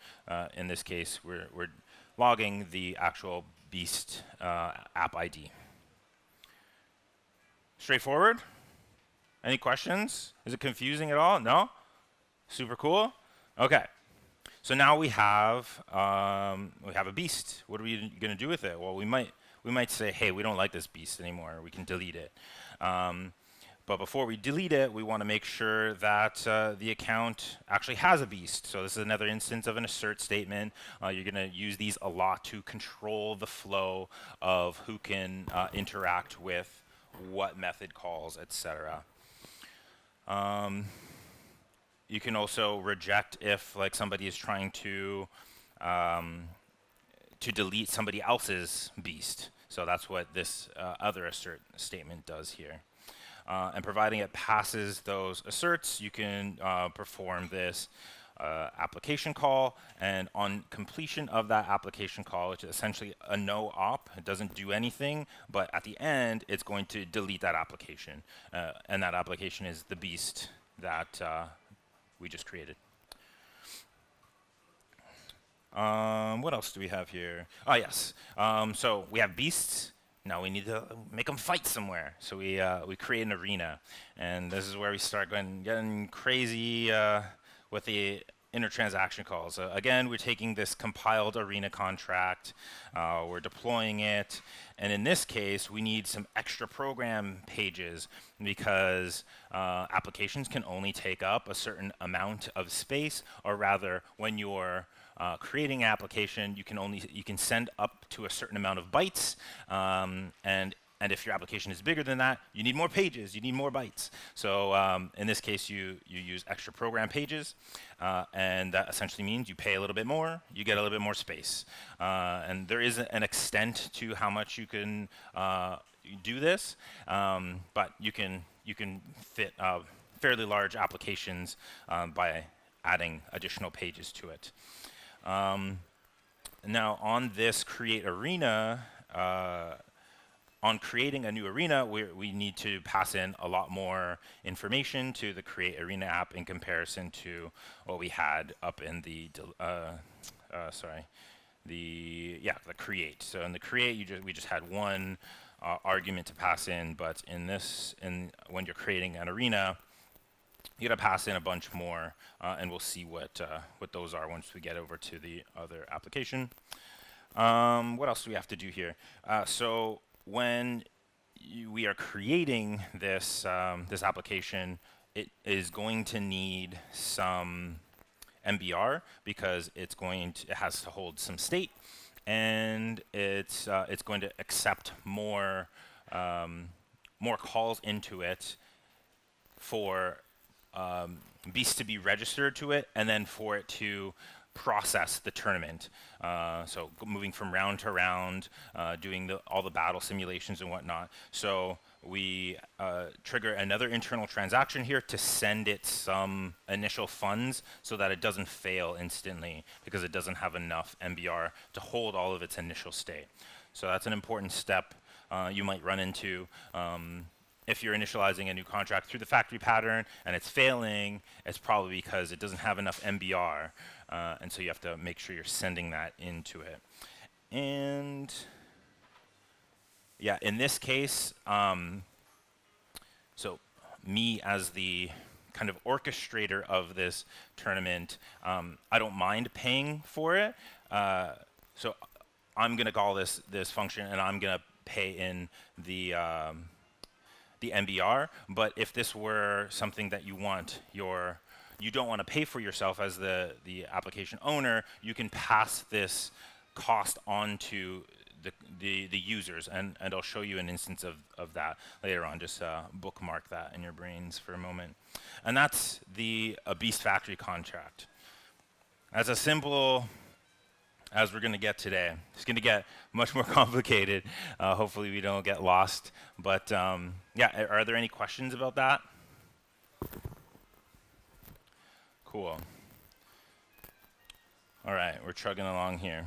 A: In this case, we're logging the actual beast app ID. Straightforward? Any questions? Is it confusing at all? No? Super cool? Okay. So now we have a beast. What are we going to do with it? Well, we might say, hey, we don't like this beast anymore. We can delete it. But before we delete it, we want to make sure that the account actually has a beast. So this is another instance of an assert statement. You're going to use these a lot to control the flow of who can interact with what method calls, etc. You can also reject if like somebody is trying to delete somebody else's beast. So that's what this other assert statement does here. And providing it passes those asserts, you can perform this application call, and on completion of that application call, which is essentially a no op, it doesn't do anything, but at the end, it's going to delete that application, and that application is the beast that we just created. What else do we have here? Oh, yes. So we have beasts. Now we need to make them fight somewhere. So we create an arena, and this is where we start getting crazy with the intertransaction calls. Again, we're taking this compiled arena contract, we're deploying it, and in this case, we need some extra program pages because applications can only take up a certain amount of space, or rather, when you're creating an application, you can send up to a certain amount of bytes, and if your application is bigger than that, you need more pages, you need more bytes. So in this case, you use extra program pages, and that essentially means you pay a little bit more, you get a little bit more space. And there is an extent to how much you can do this, but you can fit fairly large applications by adding additional pages to it. Now on this create arena, on creating a new arena, we need to pass in a lot more information to the create arena app in comparison to what we had up in the create. So in the create, we just had one argument to pass in, but when you're creating an arena, you got to pass in a bunch more, and we'll see what those are once we get over to the other application. What else do we have to do here? So when we are creating this this application, it is going to need some MBR because it has to hold some state, and it's going to accept more calls into it for beast to be registered to it, and then for it to process the tournament. So moving from round to round, doing all the battle simulations and whatnot. So we trigger another internal transaction here to send it some initial funds so that it doesn't fail instantly because it doesn't have enough MBR to hold all of its initial state. So that's an important step you might run into if you're initializing a new contract through the factory pattern and it's failing. It's probably because it doesn't have enough MBR, and so you have to make sure you're sending that into it. And yeah, in this case, so me as the kind of orchestrator of this tournament, I don't mind paying for it. So I'm going to call this function, and I'm going to pay in the MBR. But if this were something that you don't want to pay for yourself as the application owner, you can pass this cost on to the users, and I'll show you an instance of that later on. Just bookmark that in your brains for a moment. And that's a Beast Factory contract. As a simple as we're going to get today. It's going to get much more complicated. Hopefully we don't get lost. But yeah, are there any questions about that? Cool. All right, we're chugging along here.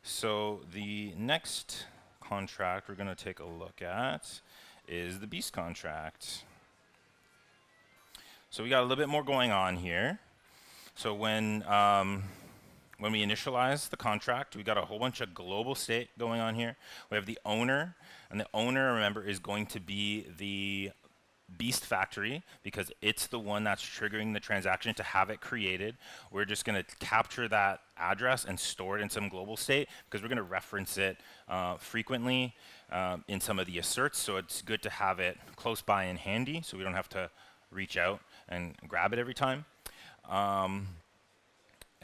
A: So the next contract we're going to take a look at is the Beast contract. So we got a little bit more going on here. So when we initialize the contract, we got a whole bunch of global state going on here. We have the owner, and the owner, remember, is going to be the Beast Factory because it's the one that's triggering the transaction to have it created. We're just going to capture that address and store it in some global state because we're going to reference it frequently in some of the asserts. So it's good to have it close by and handy so we don't have to reach out and grab it every time.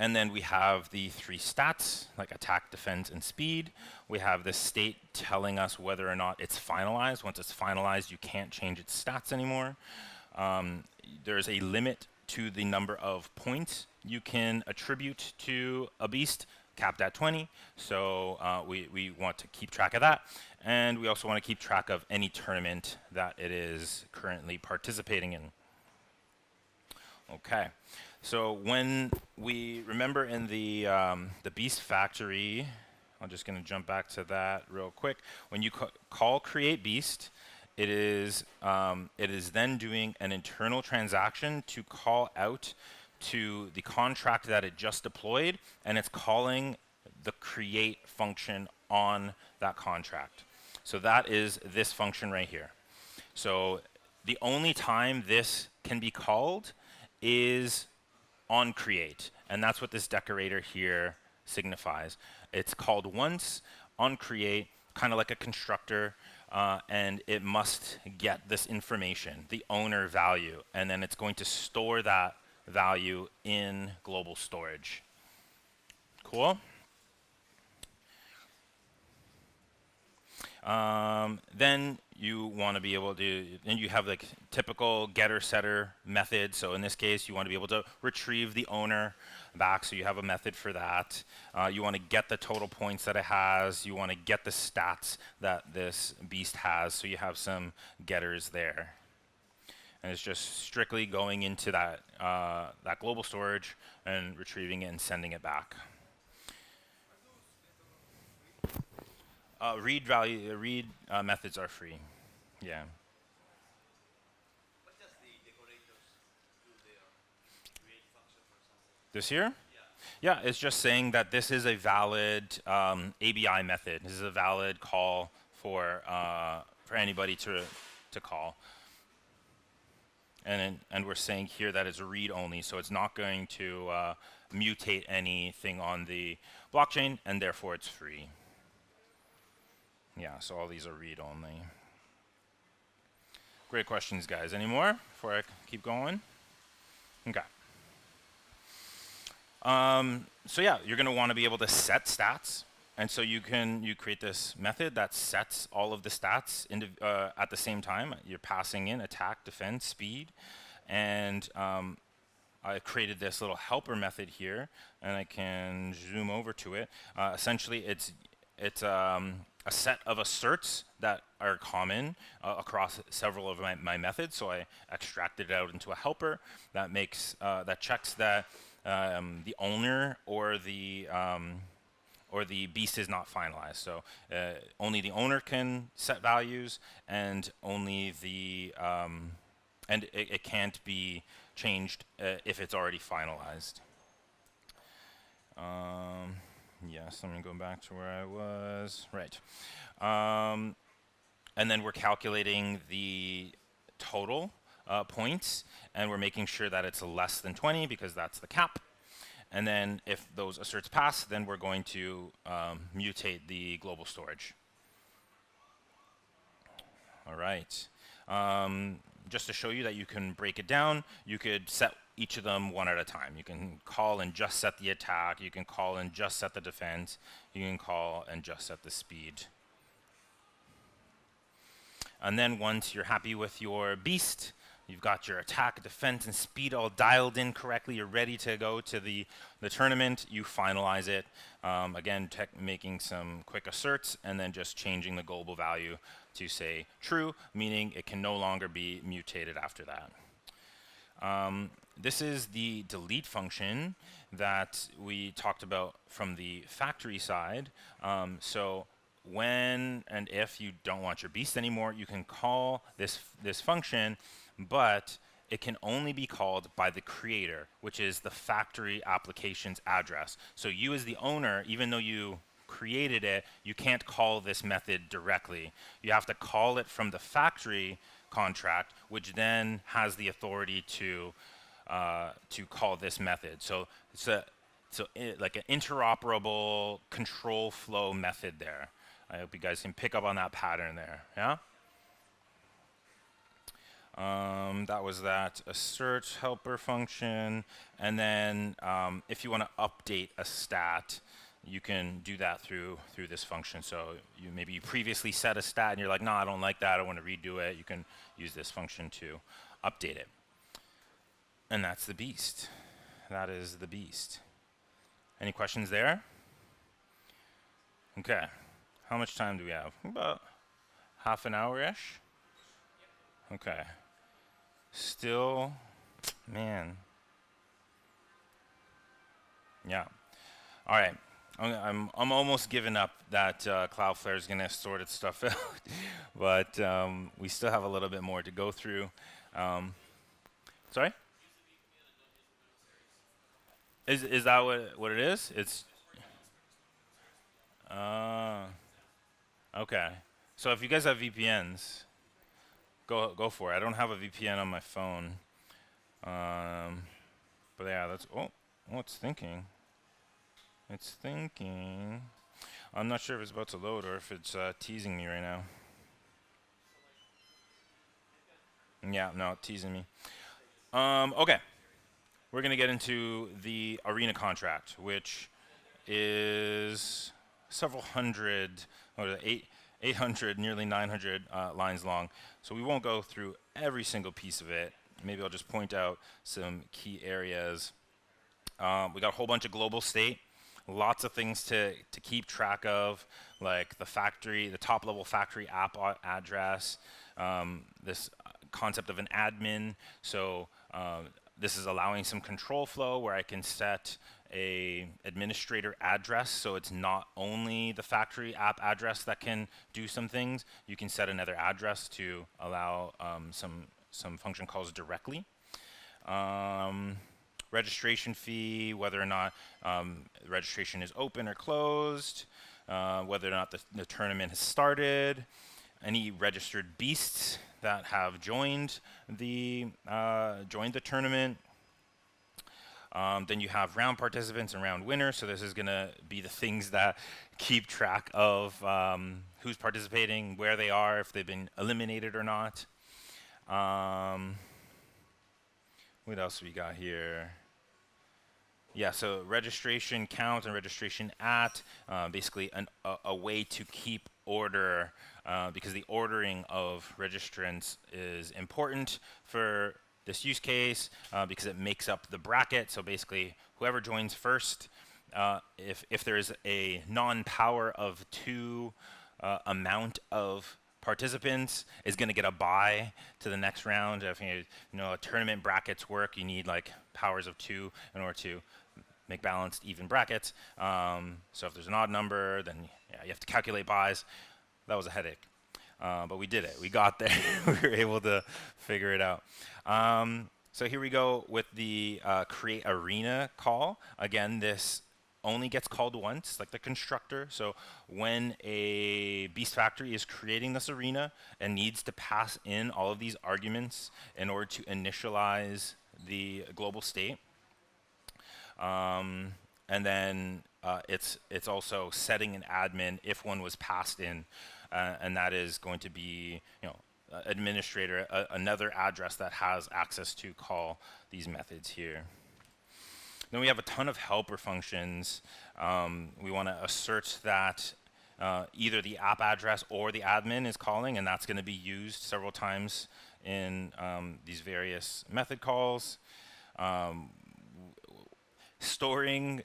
A: And then we have the three stats, like attack, defense, and speed. We have the state telling us whether or not it's finalized. Once it's finalized, you can't change its stats anymore. There's a limit to the number of points you can attribute to a beast, capped at 20. So we want to keep track of that. And we also want to keep track of any tournament that it is currently participating in. Okay. So when we remember in the Beast Factory, I'm just going to jump back to that real quick. When you call create beast, it is then doing an internal transaction to call out to the contract that it just deployed, and it's calling the create function on that contract. So that is this function right here. So the only time this can be called is on create, and that's what this decorator here signifies. It's called once on create, kind of like a constructor, and it must get this information, the owner value, and then it's going to store that value in global storage. Cool? Then you want to be able to, and you have like typical getter setter method. So in this case, you want to be able to retrieve the owner back. So you have a method for that. You want to get the total points that it has. You want to get the stats that this beast has. So you have some getters there. And it's just strictly going into that, that global storage and retrieving it and sending it back. Read methods are free. Yeah.
B: What does the decorators do there? Create function, for example.
A: This here?
B: Yeah.
A: Yeah, it's just saying that this is a valid ABI method. This is a valid call for anybody to call. And we're saying here that it's read only, so it's not going to mutate anything on the blockchain, and therefore it's free. Yeah, so all these are read only. Great questions, guys. Any more before I keep going? Okay. So yeah, you're going to want to be able to set stats. And so you create this method that sets all of the stats at the same time. You're passing in attack, defense, speed. And I created this little helper method here, and I can zoom over to it. Essentially, it's a set of asserts that are common across several of my methods. So I extracted it out into a helper that makes that checks that the owner or the beast is not finalized. So only the owner can set values, and only the and it can't be changed if it's already finalized. Yes, let me go back to where I was. Right. And then we're calculating the total points, and we're making sure that it's less than 20 because that's the cap. And then if those asserts pass, then we're going to mutate the global storage. All right. Just to show you that you can break it down, you could set each of them one at a time. You can call and just set the attack. You can call and just set the defense. You can call and just set the speed. And then once you're happy with your beast, you've got your attack, defense, and speed all dialed in correctly, you're ready to go to the tournament, you finalize it. Again, making some quick asserts, and then just changing the global value to say true, meaning it can no longer be mutated after that. This is the delete function that we talked about from the factory side. So when and if you don't want your beast anymore, you can call this function, but it can only be called by the creator, which is the factory application's address. So you as the owner, even though you created it, you can't call this method directly. You have to call it from the factory contract, which then has the authority to call this method. So it's like an interoperable control flow method there. I hope you guys can pick up on that pattern there. Yeah. That was that assert helper function, and then if you want to update a stat, you can do that through this function. So maybe you previously set a stat and you're like, no, I don't like that, I want to redo it. You can use this function to update it. And that's the beast. That is the beast. Any questions there? Okay. How much time do we have? About half an hour-ish? Okay. Still, man. Yeah. All right. I'm almost giving up that Cloudflare is going to sort its stuff out, but we still have a little bit more to go through. Sorry? Is that what it is? It's okay. So if you guys have VPNs, go for it. I don't have a VPN on my phone, but yeah, that's it's thinking. It's thinking. I'm not sure if it's about to load or if it's teasing me right now. Yeah, no, teasing me. Okay. We're going to get into the arena contract, which is several hundred, 800, nearly 900 lines long. So we won't go through every single piece of it. Maybe I'll just point out some key areas. We got a whole bunch of global state. Lots of things to keep track of, like the top level factory app address, this concept of an admin. So this is allowing some control flow where I can set a administrator address, so it's not only the factory app address that can do some things. You can set another address to allow some function calls directly. Registration fee, whether or not registration is open or closed, whether or not the tournament has started, any registered beasts that have joined the tournament. Then you have round participants and round winners. So this is going to be the things that keep track of who's participating, where they are, if they've been eliminated or not. What else we got here? Yeah, so registration count and registration at, basically a way to keep order, because the ordering of registrants is important for this use case because it makes up the bracket. So basically, whoever joins first, if there is a non-power of 2 amount of participants, is going to get a bye to the next round. If tournament brackets work, you need like powers of 2 in order to make balanced even brackets. So if there's an odd number, then yeah, you have to calculate buys. That was a headache. But we did it. We got there. We were able to figure it out. So here we go with the create arena call. Again, this only gets called once, like the constructor. So when a Beast Factory is creating this arena and needs to pass in all of these arguments in order to initialize the global state, and then it's also setting an admin if one was passed in, and that is going to be administrator, another address that has access to call these methods here. Then we have a ton of helper functions. We want to assert that either the app address or the admin is calling, and that's going to be used several times in these various method calls. Storing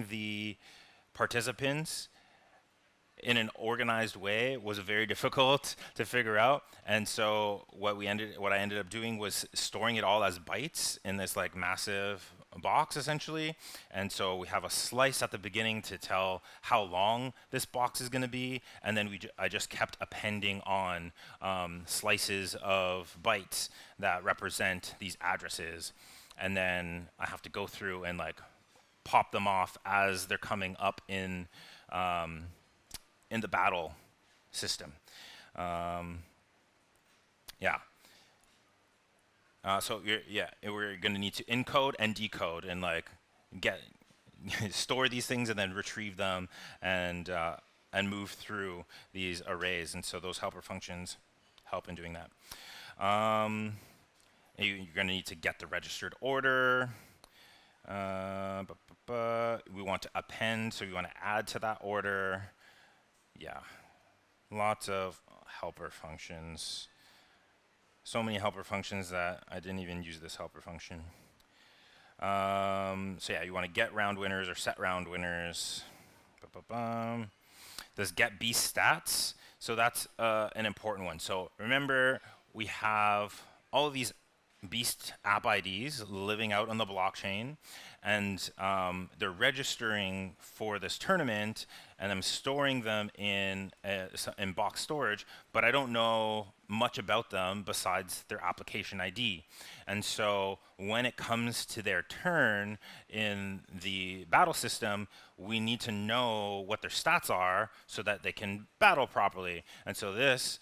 A: the participants in an organized way was very difficult to figure out, and so what I ended up doing was storing it all as bytes in this like massive box essentially. And so we have a slice at the beginning to tell how long this box is going to be, and then I just kept appending on slices of bytes that represent these addresses, and then I have to go through and like pop them off as they're coming up in the battle system. Yeah. So we're going to need to encode and decode and like store these things and then retrieve them and move through these arrays. And so those helper functions help in doing that. You're going to need to get the registered order. We want to append, so we want to add to that order. Yeah, lots of helper functions. So many helper functions that I didn't even use this helper function. So yeah, you want to get round winners or set round winners. Does get beast stats. So that's an important one. So remember, we have all of these Beast app IDs living out on the blockchain, and they're registering for this tournament, and I'm storing them in box storage, but I don't know much about them besides their application ID. And so when it comes to their turn in the battle system, we need to know what their stats are so that they can battle properly. And so this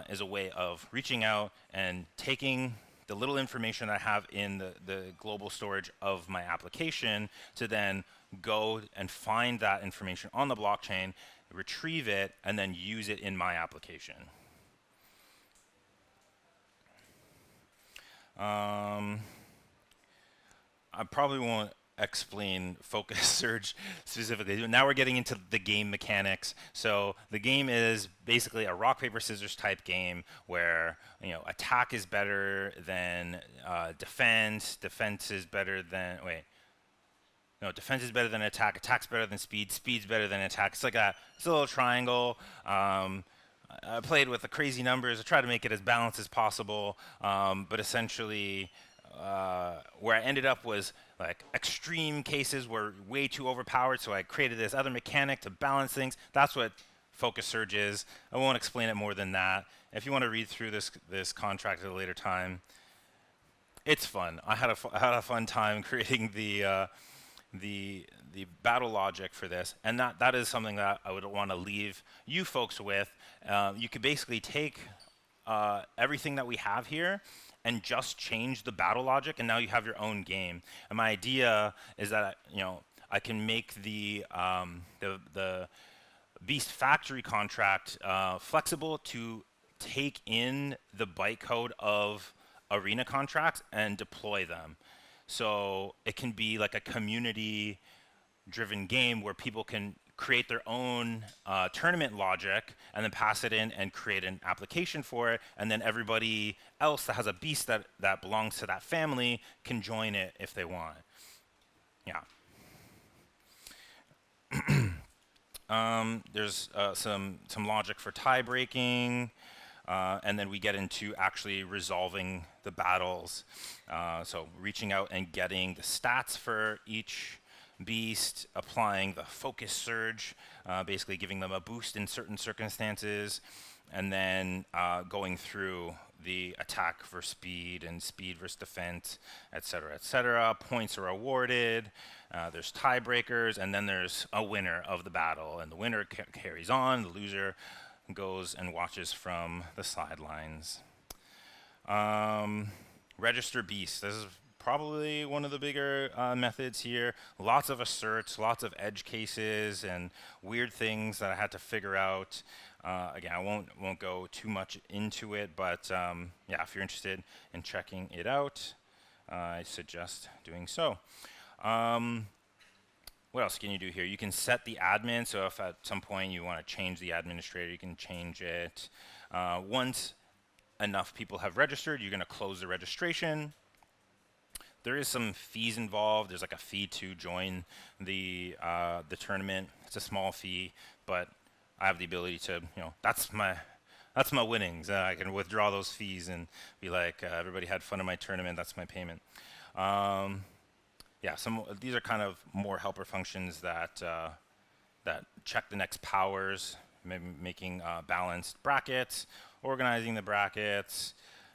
A: is a way of reaching out and taking the little information I have in the global storage of my application to then go and find that information on the blockchain, retrieve it, and then use it in my application. I probably won't explain focus search specifically. Now we're getting into the game mechanics. So the game is basically a rock paper scissors type game where attack is better than defense. Defense is better than defense is better than attack. Attack's better than speed. Speed's better than attack. It's a little triangle. I played with the crazy numbers. I tried to make it as balanced as possible, but essentially where I ended up was like extreme cases were way too overpowered, so I created this other mechanic to balance things. That's what focus surge is. I won't explain it more than that. If you want to read through this contract at a later time, it's fun. I had a fun time creating the battle logic for this, and that is something that I would want to leave you folks with. You could basically take everything that we have here and just change the battle logic, and now you have your own game. And my idea is that I can make the Beast Factory contract flexible to take in the bytecode of arena contracts and deploy them. So it can be like a community driven game where people can create their own tournament logic and then pass it in and create an application for it, and then everybody else that has a beast that belongs to that family can join it if they want. Yeah. There's some logic for tie breaking, and then we get into actually resolving the battles. So reaching out and getting the stats for each beast, applying the focus surge, basically giving them a boost in certain circumstances, and then going through the attack for speed and speed versus defense, etc., etc. Points are awarded. There's tiebreakers, and then there's a winner of the battle, and the winner carries on. The loser goes and watches from the sidelines. Register beast. This is probably one of the bigger methods here. Lots of asserts, lots of edge cases, and weird things that I had to figure out. Again, I won't go too much into it, but yeah, if you're interested in checking it out, I suggest doing so. What else can you do here? You can set the admin, so if at some point you want to change the administrator, you can change it. Once enough people have registered, you're going to close the registration. There is some fees involved. There's like a fee to join the tournament. It's a small fee, but I have the ability to, that's my winnings. I can withdraw those fees and be like, everybody had fun in my tournament. That's my payment. Yeah, these are kind of more helper functions that check the next powers, making balanced brackets, organizing the brackets.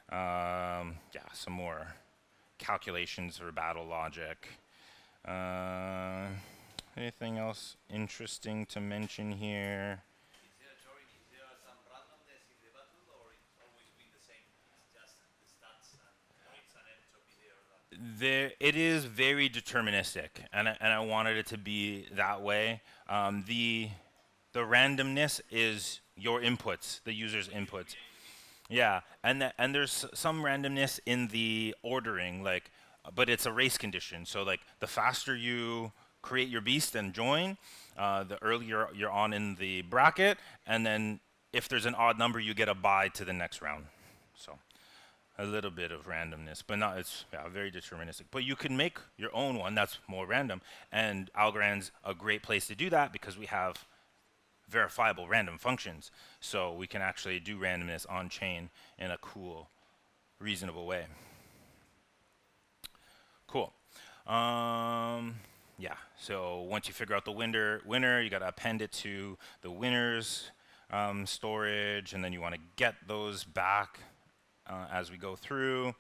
A: Yeah, some more calculations for battle logic. Anything else interesting to mention here?
B: Is there some randomness in the battle, or it's always been the same? It's just the stats, or it's an entropy there.
A: It is very deterministic, and I wanted it to be that way. The randomness is your inputs, the user's inputs. Yeah, and there's some randomness in the ordering, like, but it's a race condition. So like the faster you create your beast and join, the earlier you're on in the bracket, and then if there's an odd number, you get a bye to the next round. So a little bit of randomness, but not it's very deterministic. But you can make your own one that's more random, and Algorand's a great place to do that because we have verifiable random functions, so we can actually do randomness on chain in a cool, reasonable way. Cool. Yeah. So once you figure out the winner, you got to append it to the winner's storage, and then you want to get those back as we go through.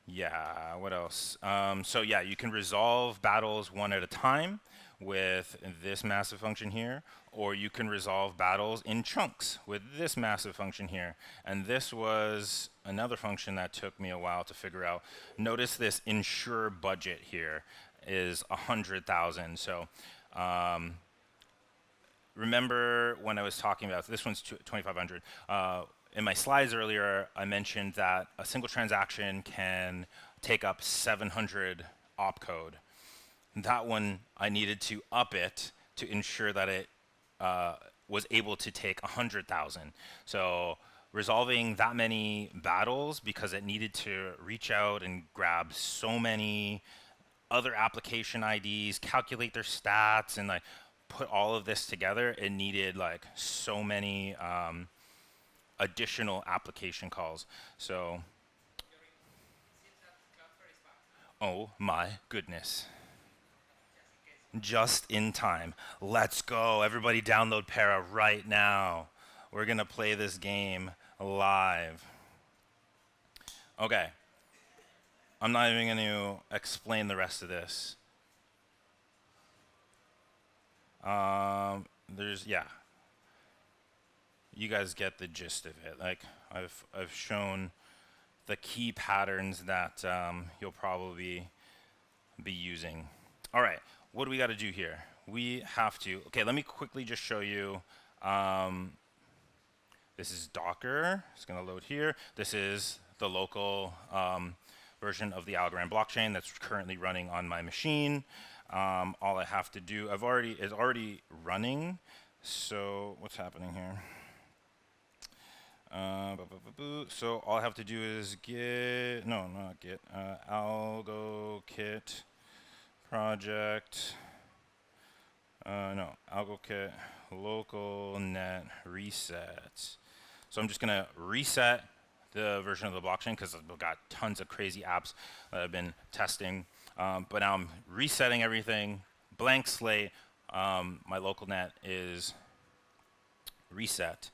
A: Yeah. What else? So yeah, you can resolve battles one at a time with this massive function here, or you can resolve battles in chunks with this massive function here. And this was another function that took me a while to figure out. Notice this ensure budget here is 100,000. So remember when I was talking about this one's 2,500. In my slides earlier, I mentioned that a single transaction can take up 700 opcode. That one, I needed to up it to ensure that it was able to take 100,000. So resolving that many battles because it needed to reach out and grab so many other application IDs, calculate their stats, and like put all of this together, it needed like so many additional application calls. So, oh my goodness. Just in time. Let's go. Everybody download Para right now. We're going to play this game live. Okay. I'm not even going to explain the rest of this. Yeah. You guys get the gist of it. Like I've shown the key patterns that you'll probably be using. All right. What do we got to do here? We have to, okay, let me quickly just show you. This is Docker. It's going to load here. This is the local version of the Algorand blockchain that's currently running on my machine. All I have to do, it's already running. So what's happening here? So all I have to do is git, no, not git, algo kit project, no, algo kit local net reset. So I'm just gonna reset the version of the blockchain because I've got tons of crazy apps that I've been testing. But now I'm resetting everything, blank slate. My local net is reset.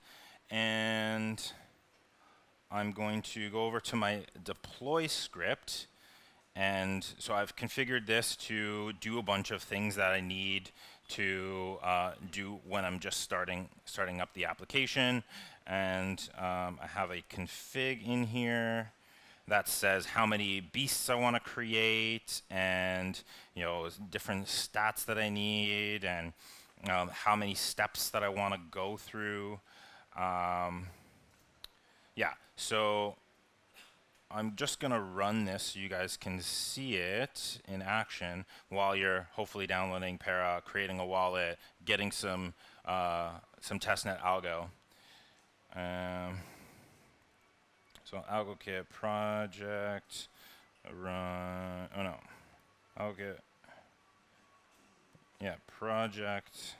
A: And I'm going to go over to my deploy script. And so I've configured this to do a bunch of things that I need to do when I'm just starting up the application. And I have a config in here that says how many beasts I want to create, and different stats that I need, and how many steps that I want to go through. Yeah, so I'm just gonna run this so you guys can see it in action while you're hopefully downloading Para, creating a wallet, getting some testnet algo. So algo kit project run. Oh no, algo kit. Yeah, project.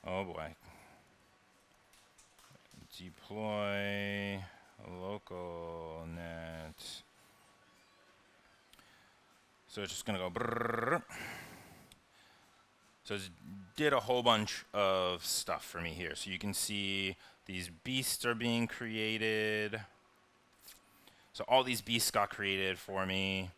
A: Oh boy. Deploy local net. So it's just gonna go brrrr. So it did a whole bunch of stuff for me here. So you can see these beasts are being created. So all these beasts got created for me.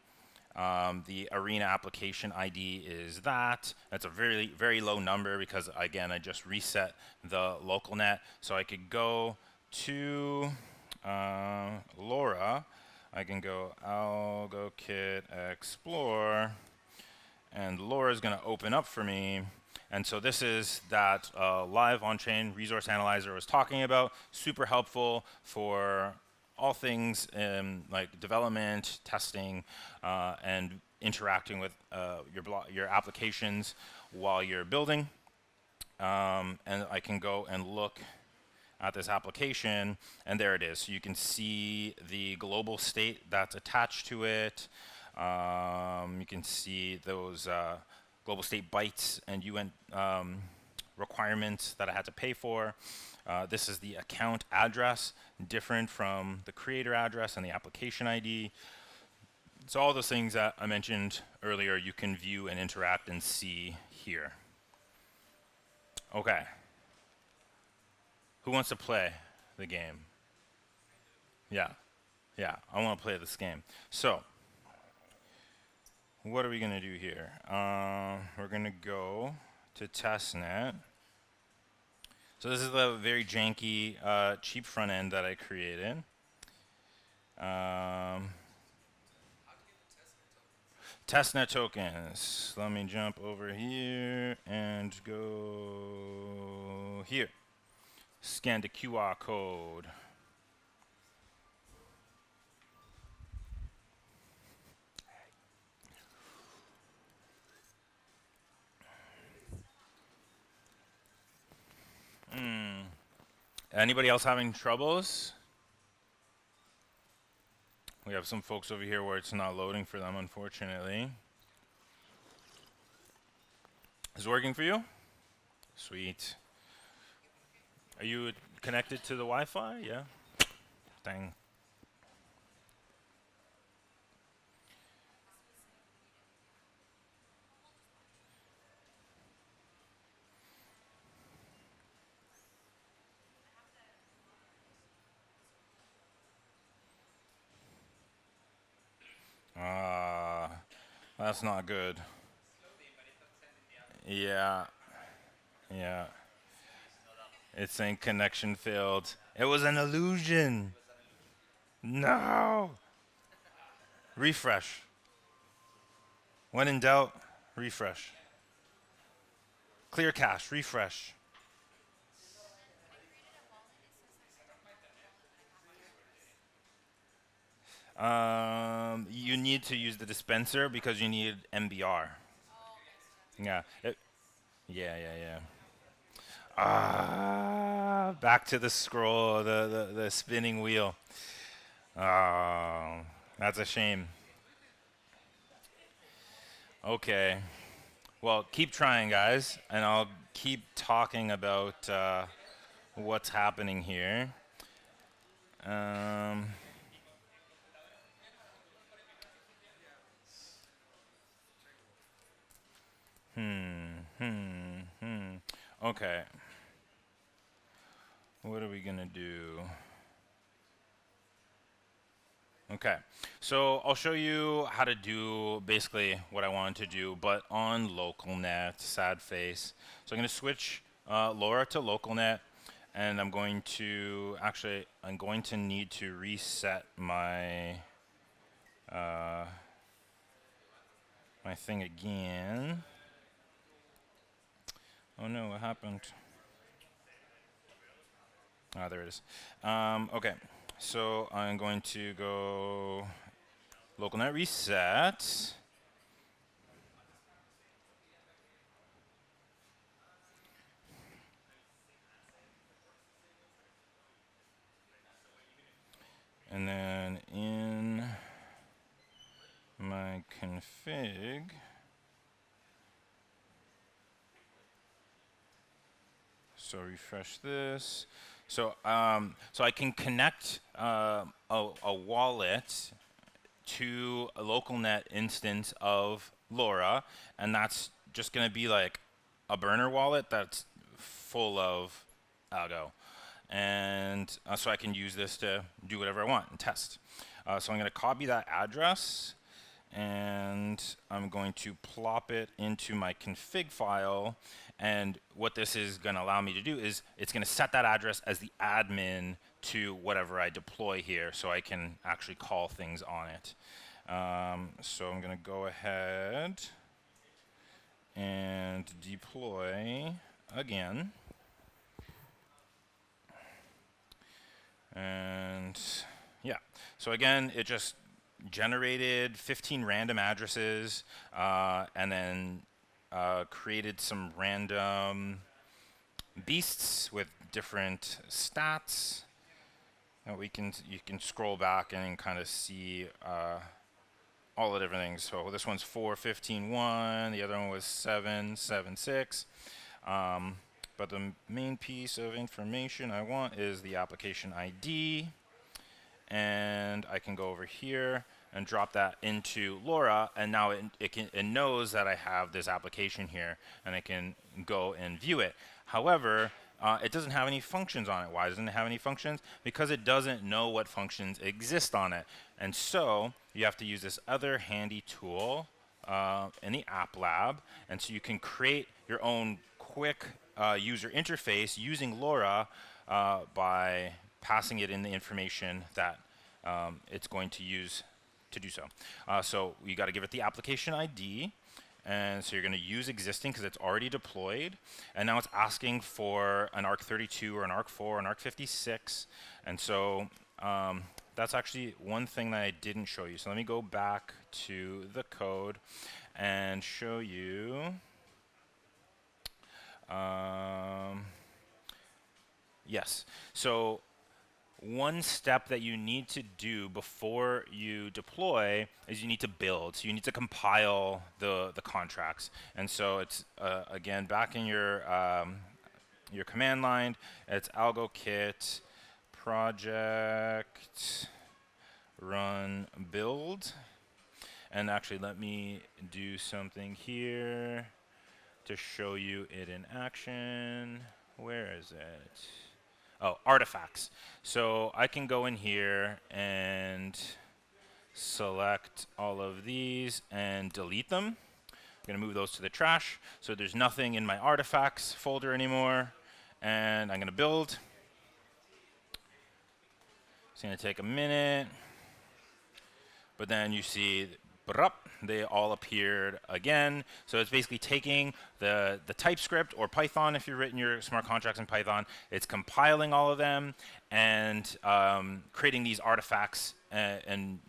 A: The arena application ID is that. That's a very, very low number because, again, I just reset the local net. So I could go to LoRa. I can go algo kit explore. And LoRa is going to open up for me. And so this is that live on-chain resource analyzer I was talking about. Super helpful for all things like development, testing, and interacting with your applications while you're building. And I can go and look at this application, and there it is. So you can see the global state that's attached to it. You can see those global state bytes and UN requirements that I had to pay for. This is the account address, different from the creator address and the application ID. So all those things that I mentioned earlier, you can view and interact and see here. Okay. Who wants to play the game? Yeah. Yeah, I want to play this game. So what are we going to do here? We're going to go to testnet. So this is the very janky, cheap front end that I created. Testnet tokens. Let me jump over here and go here. Scan the QR code. Anybody else having troubles? We have some folks over here where it's not loading for them, unfortunately. Is it working for you? Sweet. Are you connected to the Wi-Fi? Yeah. Dang. That's not good. Yeah. Yeah. It's saying connection failed. It was an illusion. No. Refresh. When in doubt, refresh. Clear cache, refresh. You need to use the dispenser because you need MBR. Yeah. Yeah, yeah, yeah. Back to the scroll, the spinning wheel. Oh, that's a shame. Okay. Well, keep trying, guys, and I'll keep talking about what's happening here. Um, okay. What are we gonna do? Okay, so I'll show you how to do basically what I wanted to do, but on LocalNet, sad face. So I'm going to switch LoRa to LocalNet, and I'm going to need to reset my my thing again. Oh no, what happened? Ah, there it is. Okay, so I'm going to go LocalNet reset. And then in my config, so refresh this. So I can connect a wallet to a LocalNet instance of LoRa, and that's just going to be like a burner wallet that's full of algo. And so I can use this to do whatever I want and test. So I'm going to copy that address, and I'm going to plop it into my config file. And what this is going to allow me to do is it's going to set that address as the admin to whatever I deploy here, so I can actually call things on it. So I'm going to go ahead and deploy again. And yeah, so again, it just generated 15 random addresses and then created some random beasts with different stats. And you can scroll back and kind of see all the different things. So this one's 4, 15, 1. The other one was 7, 7, 6. But the main piece of information I want is the application ID. And I can go over here and drop that into LoRa, and now it knows that I have this application here, and I can go and view it. However, it doesn't have any functions on it. Why doesn't it have any functions? Because it doesn't know what functions exist on it. And so you have to use this other handy tool in the App Lab, and so you can create your own quick user interface using LoRa by passing it in the information that it's going to use to do so. So you got to give it the application ID, and so you're going to use existing because it's already deployed, and now it's asking for an ARC32 or an ARC4 or an ARC56, and so that's actually one thing that I didn't show you. So let me go back to the code and show you. Yes. So one step that you need to do before you deploy is you need to build. So you need to compile the contracts. And so it's, again, back in your command line, it's algokit project run build. And actually, let me do something here to show you it in action. Where is it? Oh, artifacts. So I can go in here and select all of these and delete them. I'm going to move those to the trash. So there's nothing in my artifacts folder anymore. And I'm going to build. It's going to take a minute. But then you see, they all appeared again. So it's basically taking the TypeScript or Python, if you've written your smart contracts in Python, it's compiling all of them and creating these artifacts and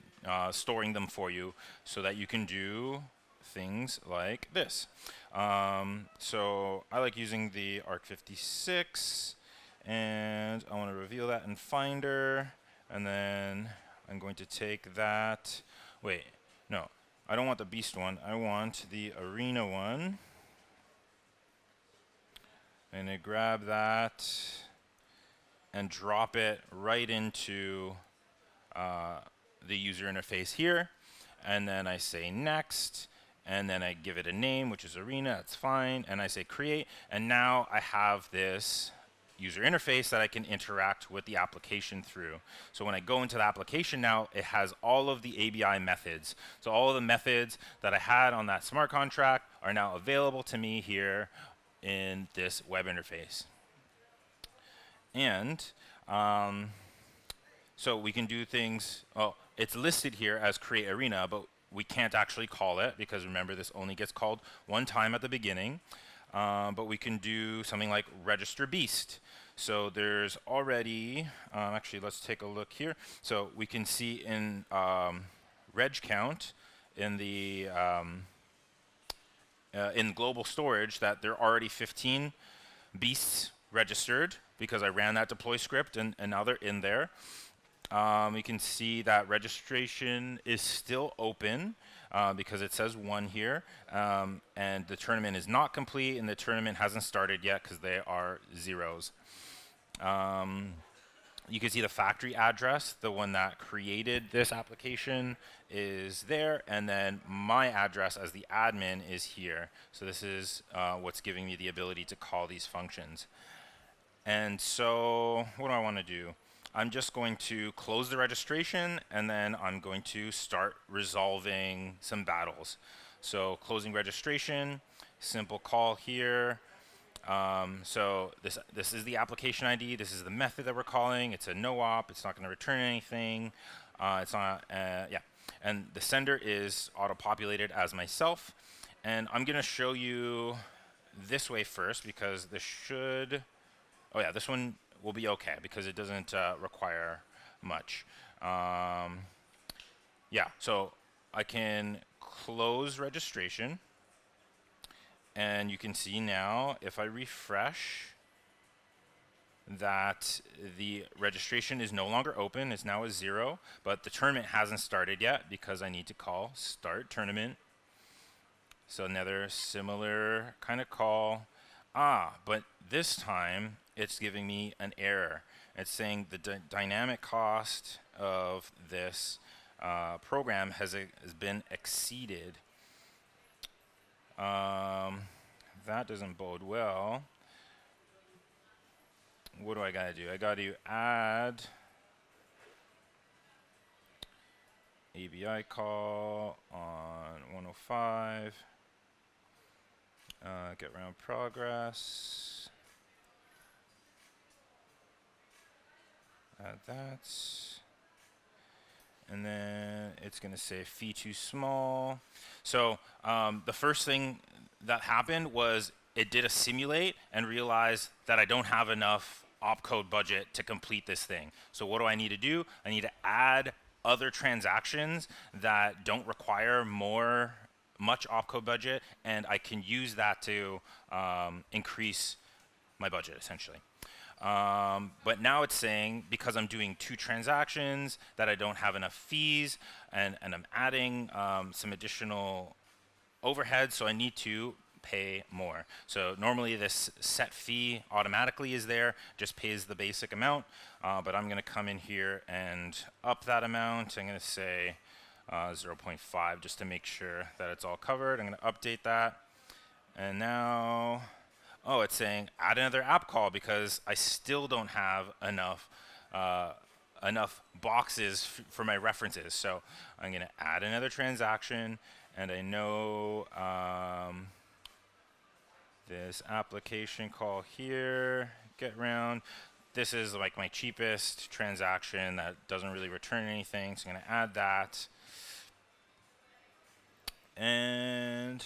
A: storing them for you so that you can do things like this. So I like using the ARC56, and I want to reveal that in Finder, and then I'm going to take that. Wait, no, I don't want the beast one. I want the arena one. I'm going to grab that and drop it right into the user interface here. And then I say next, and then I give it a name, which is arena. That's fine. And I say create. And now I have this user interface that I can interact with the application through. So when I go into the application now, it has all of the ABI methods. So all of the methods that I had on that smart contract are now available to me here in this web interface. And so we can do things, oh, it's listed here as create arena, but we can't actually call it because remember this only gets called one time at the beginning. But we can do something like register beast. So there's already, actually let's take a look here. So we can see in reg count in the in global storage that there are already 15 beasts registered because I ran that deploy script and now they're in there. We can see that registration is still open because it says 1 here, and the tournament is not complete and the tournament hasn't started yet because they are zeros. You can see the factory address, the one that created this application is there, and then my address as the admin is here. So this is what's giving me the ability to call these functions. And so what do I want to do? I'm just going to close the registration, and then I'm going to start resolving some battles. So closing registration, simple call here. So this is the application ID. This is the method that we're calling. It's a no-op. It's not going to return anything. It's not, yeah. And the sender is auto-populated as myself. And I'm going to show you this way first because this should, oh yeah, this one will be okay because it doesn't require much. Yeah, so I can close registration. And you can see now, if I refresh, that the registration is no longer open. It's now a 0, but the tournament hasn't started yet because I need to call start tournament. So another similar kind of call. But this time it's giving me an error. It's saying the dynamic cost of this program has been exceeded. That doesn't bode well. What do I gotta do? I gotta add ABI call on 105. Get round progress. Add that. And then it's going to say fee too small. So the first thing that happened was it did a simulate and realized that I don't have enough opcode budget to complete this thing. So what do I need to do? I need to add other transactions that don't require much opcode budget, and I can use that to increase my budget essentially. But now it's saying because I'm doing 2 transactions that I don't have enough fees, and I'm adding some additional overhead, so I need to pay more. So normally this set fee automatically is there, just pays the basic amount, but I'm going to come in here and up that amount. I'm going to say 0.5 just to make sure that it's all covered. I'm going to update that, and now oh, it's saying add another app call because I still don't have enough boxes for my references. So I'm going to add another transaction, and I know this application call here, get round. This is like my cheapest transaction that doesn't really return anything, so I'm going to add that. And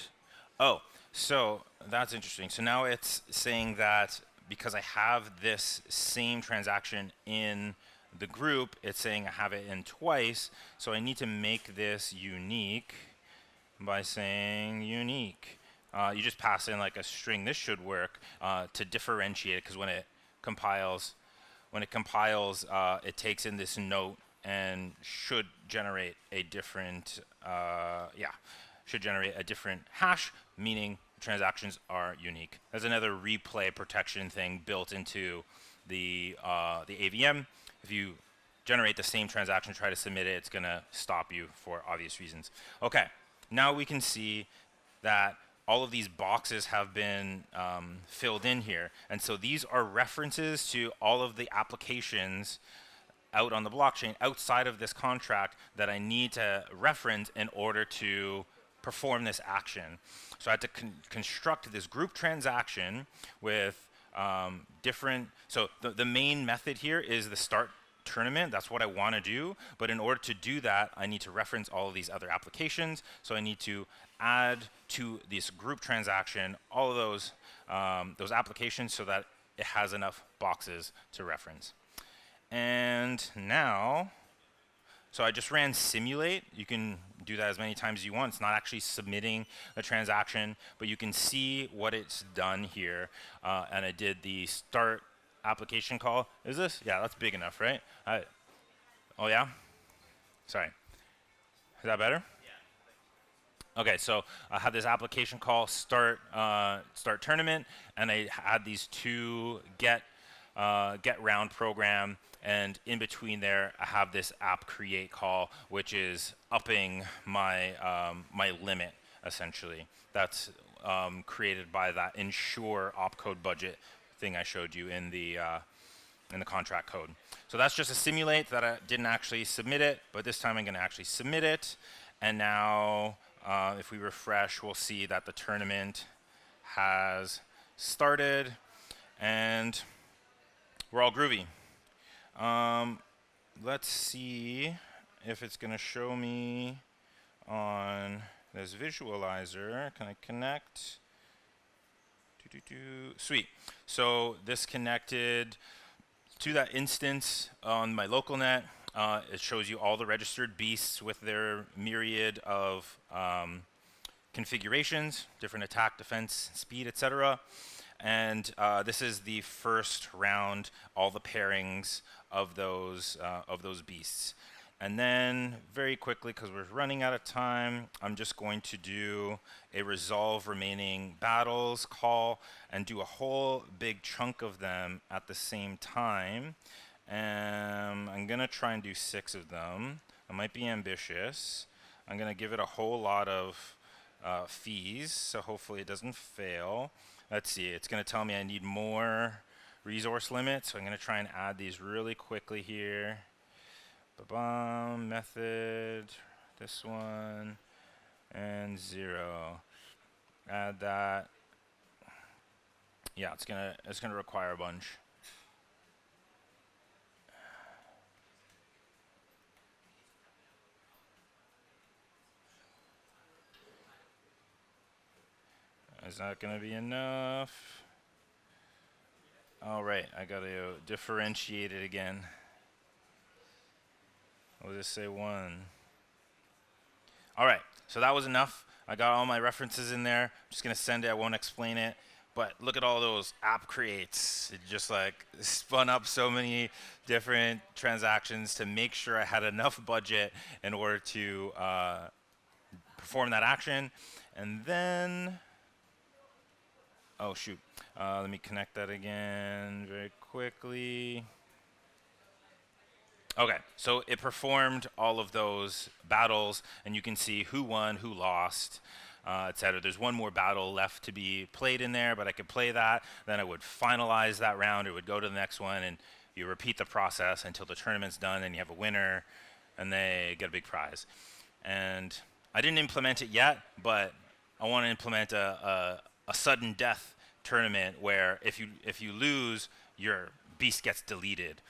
A: oh, so that's interesting. So now it's saying that because I have this same transaction in the group, it's saying I have it in twice, so I need to make this unique by saying unique. You just pass in like a string. This should work to differentiate it, because when it compiles, it takes in this note and should generate a different, hash, meaning transactions are unique. There's another replay protection thing built into the AVM. If you generate the same transaction, try to submit it, it's going to stop you for obvious reasons. Okay, now we can see that all of these boxes have been filled in here. And so these are references to all of the applications out on the blockchain outside of this contract that I need to reference in order to perform this action. So I had to construct this group transaction with different, so the main method here is the start tournament. That's what I want to do. But in order to do that, I need to reference all of these other applications. So I need to add to this group transaction all of those applications so that it has enough boxes to reference. And now, so I just ran simulate. You can do that as many times as you want. It's not actually submitting a transaction, but you can see what it's done here. And I did the start application call. Is this? Yeah, that's big enough, right? Oh yeah? Sorry. Is that better? Okay, so I had this application call start tournament, and I had these two get round program, and in between there I have this app create call, which is upping my my limit essentially. That's created by that ensure opcode budget thing I showed you in the contract code. So that's just a simulate that I didn't actually submit it, but this time I'm going to actually submit it, and now. If we refresh, we'll see that the tournament has started, and we're all groovy. Let's see if it's going to show me on this visualizer. Can I connect? Sweet. So this connected to that instance on my local net. It shows you all the registered beasts with their myriad of configurations, different attack, defense, speed, etc. And this is the first round, all the pairings of those beasts. And then very quickly, because we're running out of time, I'm just going to do a resolve remaining battles call and do a whole big chunk of them at the same time. I'm going to try and do 6 of them. I might be ambitious. I'm going to give it a whole lot of fees, so hopefully it doesn't fail. Let's see, it's going to tell me I need more resource limits, so I'm going to try and add these really quickly here. Ba-bum, method, this one, and 0. Add that. Yeah, it's gonna require a bunch. Is that going to be enough? All right, I got to differentiate it again. We'll just say 1. All right, so that was enough. I got all my references in there. I'm just going to send it. I won't explain it. But look at all those app creates. It just like spun up so many different transactions to make sure I had enough budget in order to perform that action. And then, oh shoot, let me connect that again very quickly. Okay, so it performed all of those battles, and you can see who won, who lost, etc. There's one more battle left to be played in there, but I could play that. Then I would finalize that round. It would go to the next one, and you repeat the process until the tournament's done, and you have a winner, and they get a big prize. And I didn't implement it yet, but I want to implement a sudden death tournament where if you lose, your beast gets deleted.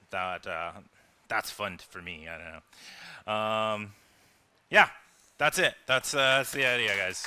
A: That's fun for me. I don't know. Yeah, that's it. That's the idea, guys.